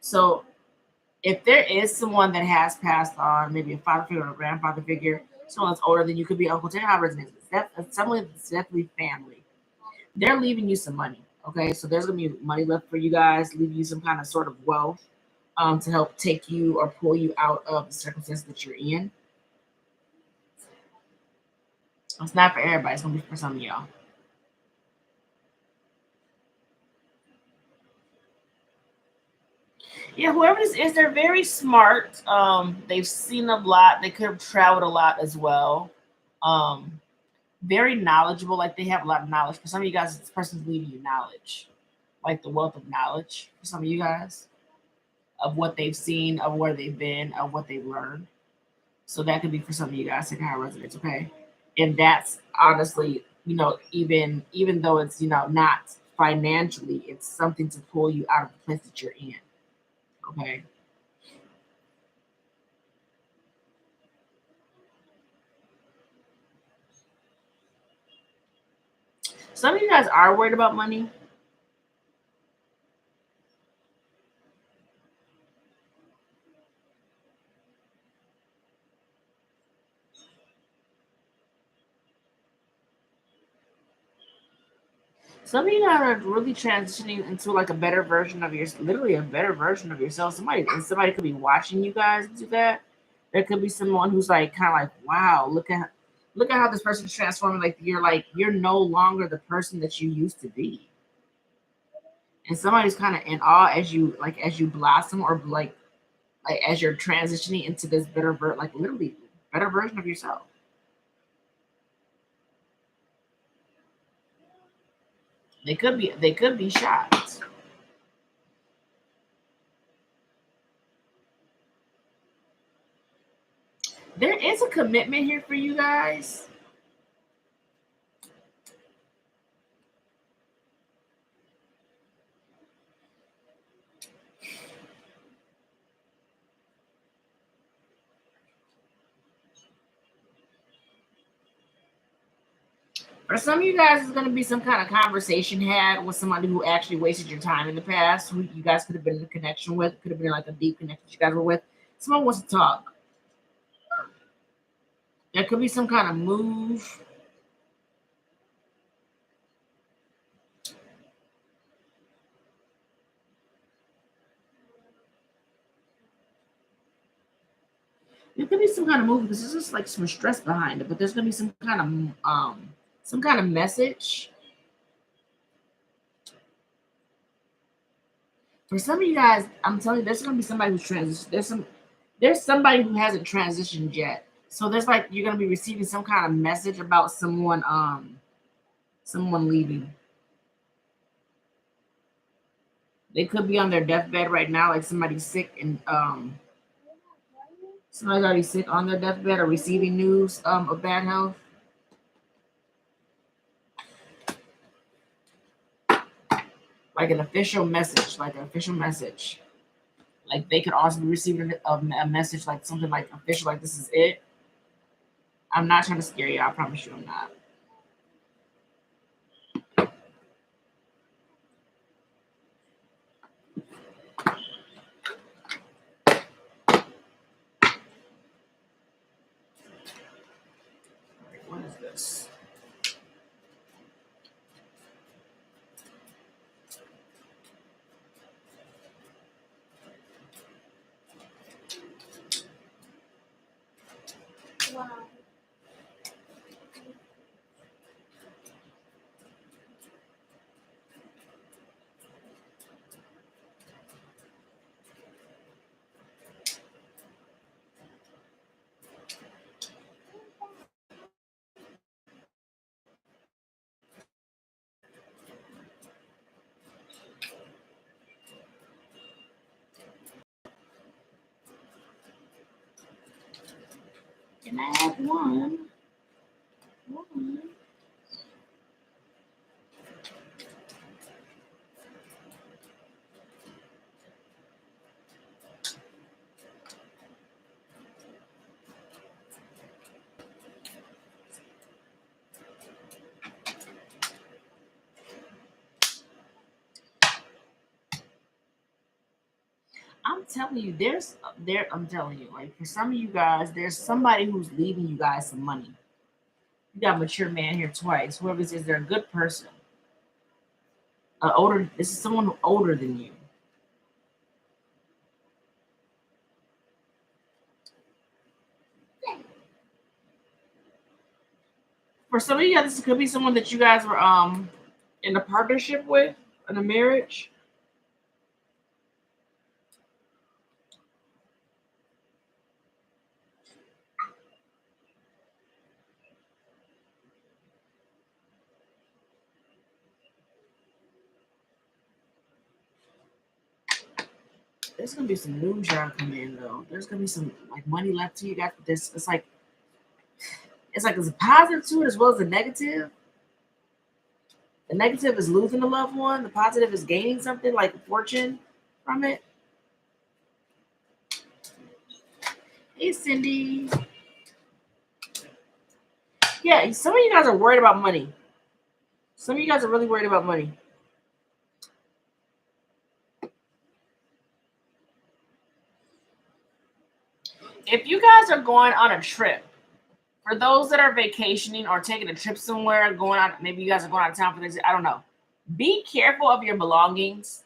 So if there is someone that has passed on, maybe a father figure or a grandfather figure, someone that's older than you, could be uncle, tell however it is. That's someone that's definitely family. They're leaving you some money. Okay, so there's gonna be money left for you guys, leaving you some kind of sort of wealth to help take you or pull you out of the circumstances that you're in. It's not for everybody. It's gonna be for some of y'all. Yeah, whoever this is, they're very smart. They've seen a lot. They could have traveled a lot as well. Um, Very knowledgeable. Like they have a lot of knowledge. For some of you guys, this person's leaving you knowledge, like the wealth of knowledge. For some of you guys, of what they've seen, of where they've been, of what they've learned. So that could be for some of you guys to kind of resonate. Okay, and that's honestly, even though it's not financially, it's something to pull you out of the place that you're in. Okay. Some of you guys are worried about money. Some of you guys are really transitioning into like a better version of literally a better version of yourself. Somebody could be watching you guys do that. There could be someone who's like kind of like, wow, look at how this person's transforming. Like you're no longer the person that you used to be. And somebody's kind of in awe as you blossom, or like as you're transitioning into this like literally better version of yourself. They could be shocked. There is a commitment here for you guys. For some of you guys, it's going to be some kind of conversation had with somebody who actually wasted your time in the past, who you guys could have been in a connection with, could have been like a deep connection you guys were with. Someone wants to talk. There could be some kind of move. There could be some kind of move because there's just like some stress behind it, but there's going to be some kind of message. For some of you guys, I'm telling you, there's going to be somebody who's transitioned. There's somebody who hasn't transitioned yet. So there's like you're going to be receiving some kind of message about someone leaving. They could be on their deathbed right now, like somebody's sick and somebody's already sick on their deathbed or receiving news of bad health. Like an official message, Like they could also be receiving a message, like something like official, like this is it. I'm not trying to scare you. I promise you, I'm not. What is this? Wow. Can I have one? I'm telling you, I'm telling you, like for some of you guys, there's somebody who's leaving you guys some money. You got a mature man here twice. Whoever this is, they're a good person. This is someone older than you. For some of you guys, this could be someone that you guys were in a partnership with, in a marriage. There's gonna be some news y'all come in though. There's gonna be some like money left to you guys. But this it's like there's a positive to it as well as a negative. The negative is losing a loved one. The positive is gaining something like fortune from it. Hey, Cindy. Yeah, some of you guys are worried about money. Some of you guys are really worried about money. If you guys are going on a trip, for those that are vacationing or taking a trip somewhere, going on, maybe you guys are going out of town for this, I don't know. Be careful of your belongings,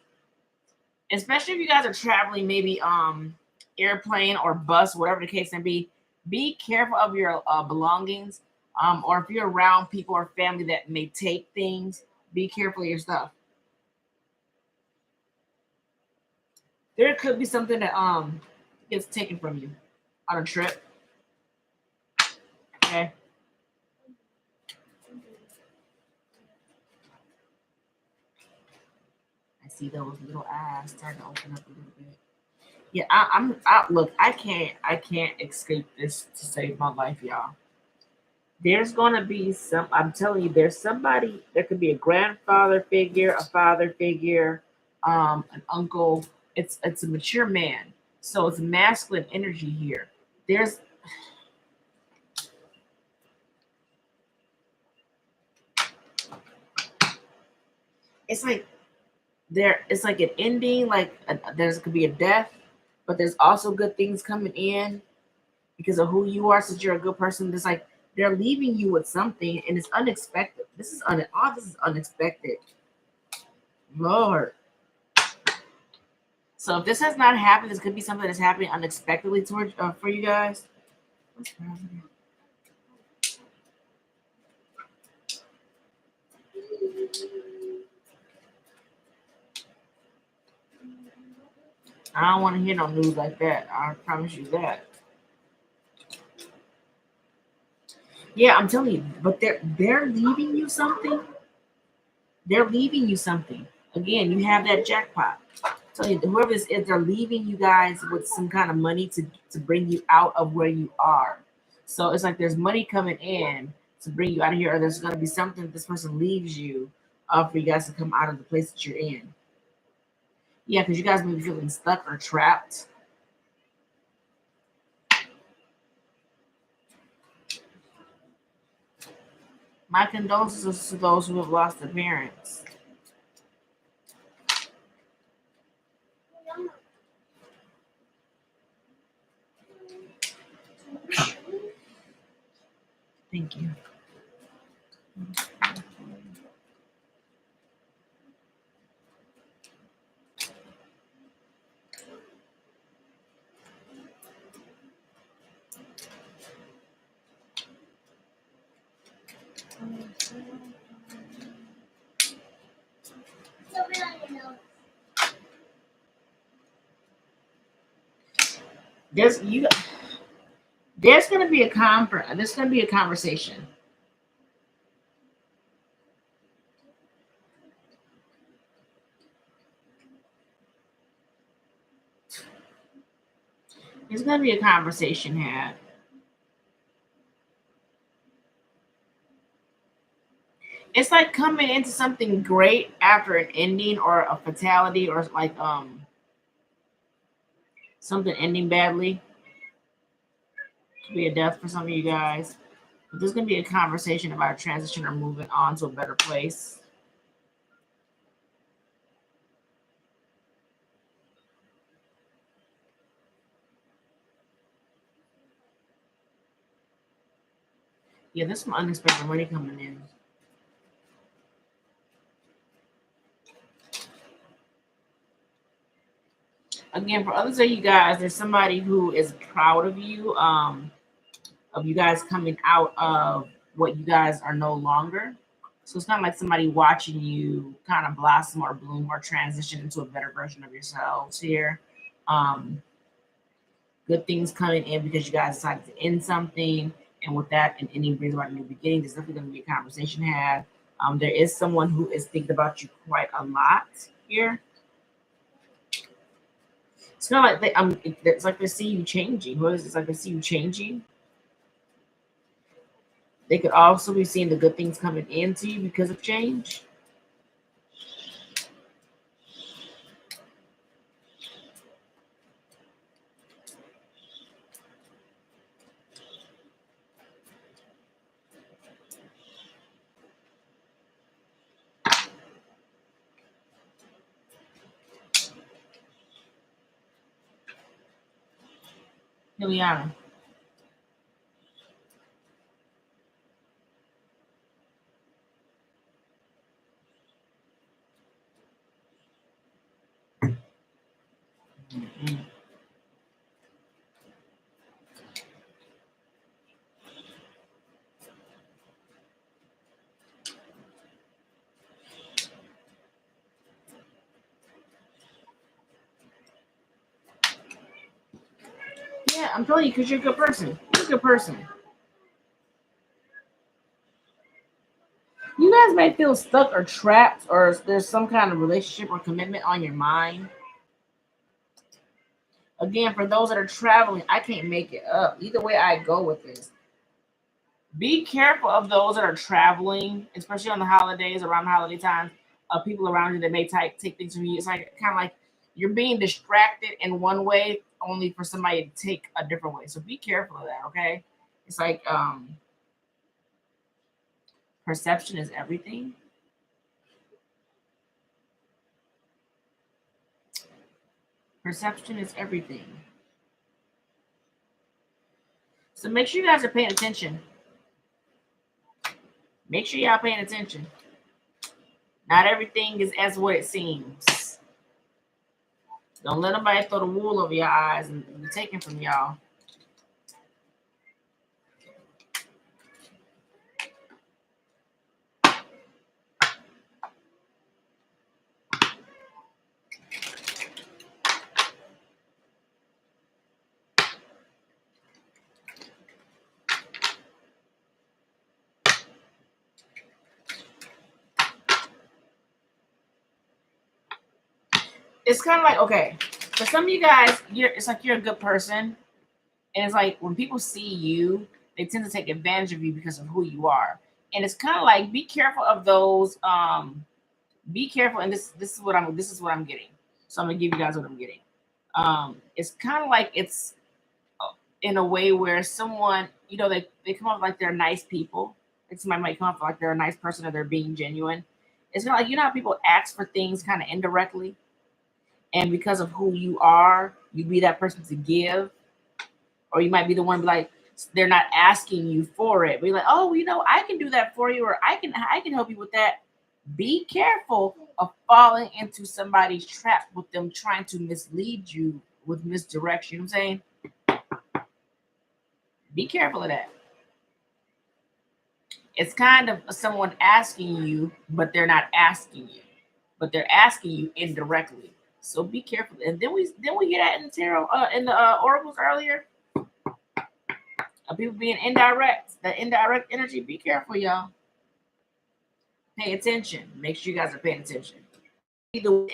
especially if you guys are traveling, maybe airplane or bus, whatever the case may be. Be careful of your belongings, or if you're around people or family that may take things, be careful of your stuff. There could be something that gets taken from you on a trip. Okay. I see those little eyes starting to open up a little bit. Yeah, look, I can't escape this to save my life, y'all. There's gonna be I'm telling you, there's somebody, there could be a grandfather figure, a father figure, an uncle. It's a mature man. So it's masculine energy here. There's it's like it's like an ending, like there's could be a death, but there's also good things coming in because of who you are, since you're a good person. It's like they're leaving you with something and it's unexpected. This is unexpected. Lord. So if this has not happened, this could be something that's happening unexpectedly towards for you guys. What's happening? I don't want to hear no news like that. I promise you that. Yeah, I'm telling you, but they're leaving you something. They're leaving you something. Again, you have that jackpot. So whoever this is, they're leaving you guys with some kind of money to bring you out of where you are. So it's like there's money coming in to bring you out of here, or there's going to be something that this person leaves you for you guys to come out of the place that you're in. Yeah, because you guys may be feeling stuck or trapped. My condolences to those who have lost their parents. Thank you. There's you. There's going to be a There's going to be a conversation. There's going to be a conversation had. It's like coming into something great after an ending or a fatality or like something ending badly. Could be a death for some of you guys. But there's going to be a conversation about a transition or moving on to a better place. Yeah, there's some unexpected money coming in. Again, for others of you guys, there's somebody who is proud of you guys coming out of what you guys are no longer. So it's not like somebody watching you kind of blossom or bloom or transition into a better version of yourselves here. Good things coming in because you guys decided to end something. And with that, an ending brings about a new beginning. There's definitely going to be a conversation had. There is someone who is thinking about you quite a lot here. It's not like it's like they see you changing. What is it? It's like they see you changing. They could also be seeing the good things coming into you because of change. Liliana. Mm-hmm. Yeah, I'm telling you, because you're a good person. You're a good person. You guys may feel stuck or trapped, or there's some kind of relationship or commitment on your mind. Again, for those that are traveling, I can't make it up. Either way I go with this. Be careful of those that are traveling, especially on the holidays, around the holiday times, of people around you that may take things from you. It's like kind of like you're being distracted in one way, only for somebody to take a different way. So be careful of that, okay? It's like perception is everything. Perception is everything. So make sure you guys are paying attention. Make sure y'all paying attention. Not everything is as what it seems. Don't let nobody throw the wool over your eyes and be taken from y'all. it's kind of like, okay, for some of you guys, it's like you're a good person. And it's like when people see you, they tend to take advantage of you because of who you are. And it's kind of like be careful of those. Be careful, and this is what I'm getting. So I'm gonna give you guys what I'm getting. It's kind of like it's in a way where someone, they come off like they're nice people. Like somebody might come off like they're a nice person or they're being genuine. It's kind of like how people ask for things kind of indirectly, and because of who you are, you be that person to give, or you might be the one like they're not asking you for it, but you're like, oh, I can do that for you, or I can help you with that. Be careful of falling into somebody's trap with them trying to mislead you with misdirection. You know what I'm saying? Be careful of that. It's kind of someone asking you, but they're not asking you, but they're asking you indirectly. So be careful. And then we get at in the tarot, in the oracles earlier, of people being indirect, the indirect energy. Be careful, y'all. Pay attention. Make sure you guys are paying attention. Either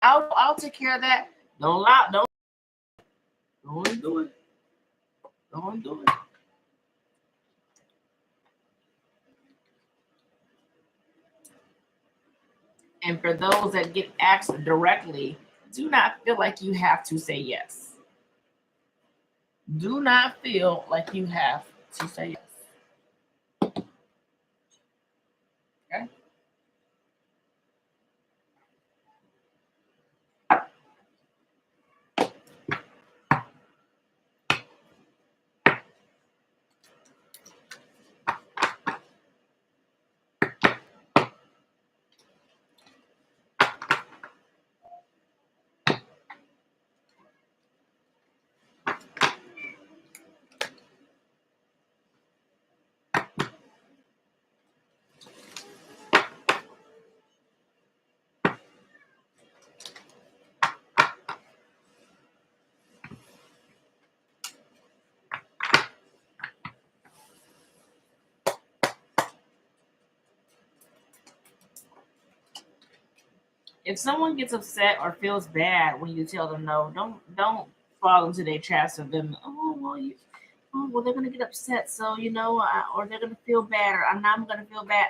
I'll take care of that. Don't do it. Don't do it. And for those that get asked directly, do not feel like you have to say yes. Do not feel like you have to say yes. Okay? If someone gets upset or feels bad when you tell them no, don't fall into their traps of them. Oh well, they're gonna get upset, so or they're gonna feel bad, or I'm gonna feel bad.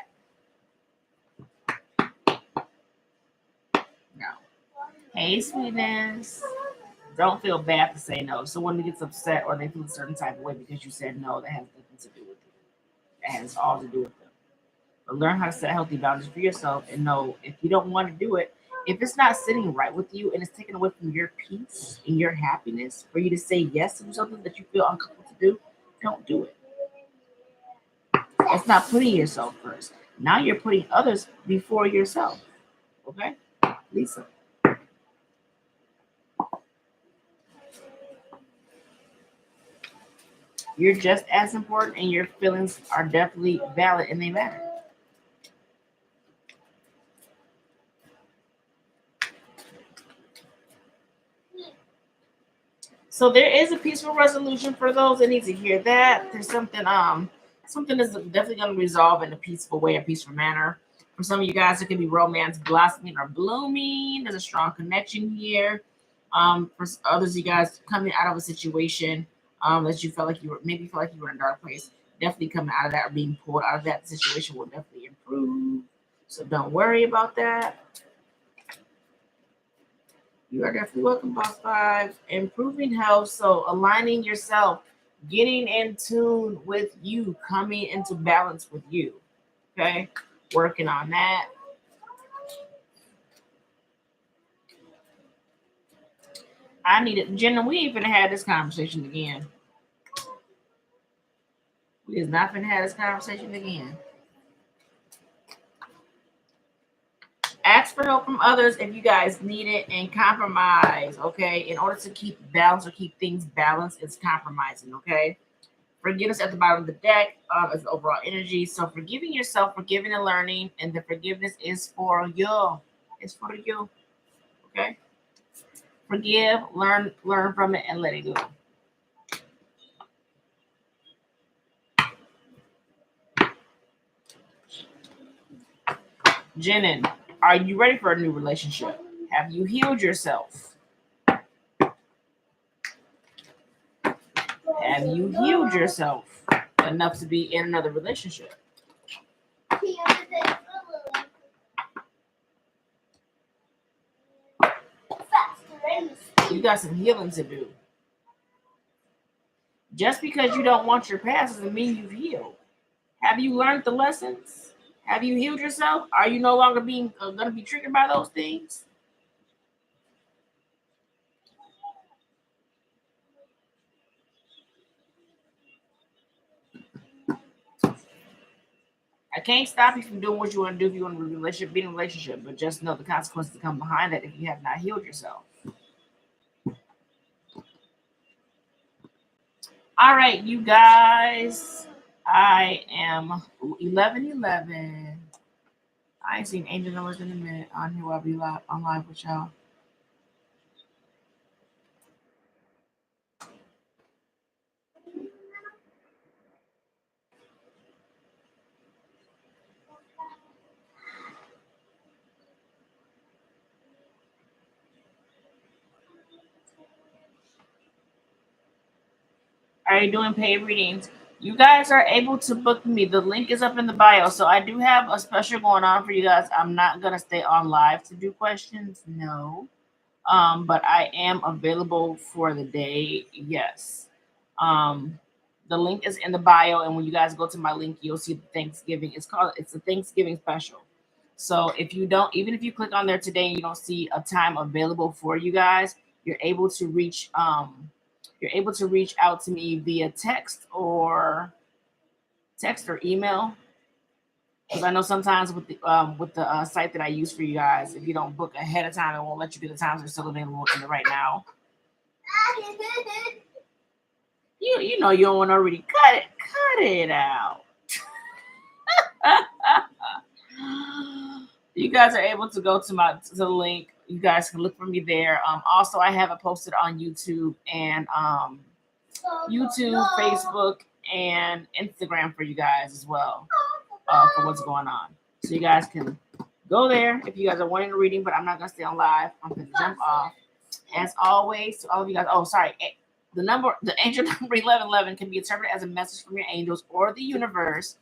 No. Hey, sweetness. Don't feel bad to say no. If someone gets upset or they feel a certain type of way because you said no, that has nothing to do with you. That has all to do with them. But learn how to set healthy boundaries for yourself and know if you don't want to do it, if it's not sitting right with you and it's taken away from your peace and your happiness for you to say yes to something that you feel uncomfortable to do, don't do it. It's not putting yourself first. Now you're putting others before yourself. Okay? Lisa. You're just as important and your feelings are definitely valid and they matter. So there is a peaceful resolution for those that need to hear that. There's something that's definitely going to resolve in a peaceful way, a peaceful manner. For some of you guys, it could be romance blossoming or blooming. There's a strong connection here. For others, you guys coming out of a situation that you felt like you were in a dark place. Definitely coming out of that or being pulled out of that situation will definitely improve. So don't worry about that. You are definitely welcome, Boss Vibes. Improving health. So aligning yourself, getting in tune with you, coming into balance with you. Okay? Working on that. I need it. Jenna, we ain't finna have this conversation again. We is not finna have this conversation again. Ask for help from others if you guys need it and compromise, okay? In order to keep balance or keep things balanced, it's compromising, okay? Forgiveness at the bottom of the deck is the overall energy. So forgiving yourself, forgiving and learning, and the forgiveness is for you. It's for you, okay? Forgive, learn from it, and let it go. Jenin, Are you ready for a new relationship? Have you healed yourself? Have you healed yourself enough to be in another relationship? You got some healing to do. Just because you don't want your past doesn't mean you've healed. Have you learned the lessons? Have you healed yourself? Are you no longer being going to be triggered by those things? I can't stop you from doing what you want to do if you want to be in a relationship, but just know the consequences that come behind it if you have not healed yourself. All right, you guys. I am 11:11. I ain't seen angel numbers in a minute on here. I'll be live on live with y'all. Are you doing paid readings? You guys are able to book me. The link is up in the bio. So I do have a special going on for you guys. I'm not gonna stay on live to do questions. No. But I am available for the day. Yes. The link is in the bio, and when you guys go to my link, you'll see the Thanksgiving. It's a Thanksgiving special. So if you don't, even if you click on there today and you don't see a time available for you guys, you're able to reach out to me via text or email. Because I know sometimes with the site that I use for you guys, if you don't book ahead of time, it won't let you get the times that are still available in the right now. You know you don't want to already cut it out. You guys are able to go to the link. You guys can look for me there. Also, I have it posted on YouTube and Facebook, and Instagram for you guys as well for what's going on. So you guys can go there if you guys are wanting a reading, but I'm not going to stay on live. I'm going to jump off. As always, to all of you guys, the angel number 1111 can be interpreted as a message from your angels or the universe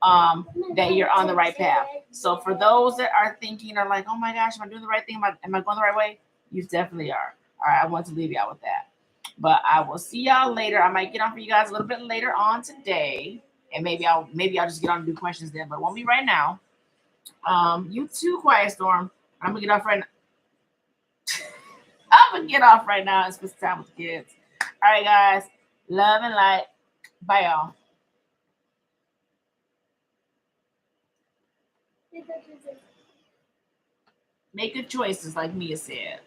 that you're on the right path. So for those that are thinking, are like, oh my gosh, am I doing the right thing? Am I going the right way? You definitely are. All right, I want to leave y'all with that. But I will see y'all later. I might get on for you guys a little bit later on today. And maybe I'll just get on and do questions then, but it won't be right now. You too, Quiet Storm. I'm gonna get off right now. I'm gonna get off right now and spend time with the kids. All right, guys. Love and light. Bye, y'all. Make good choices, like Mia said.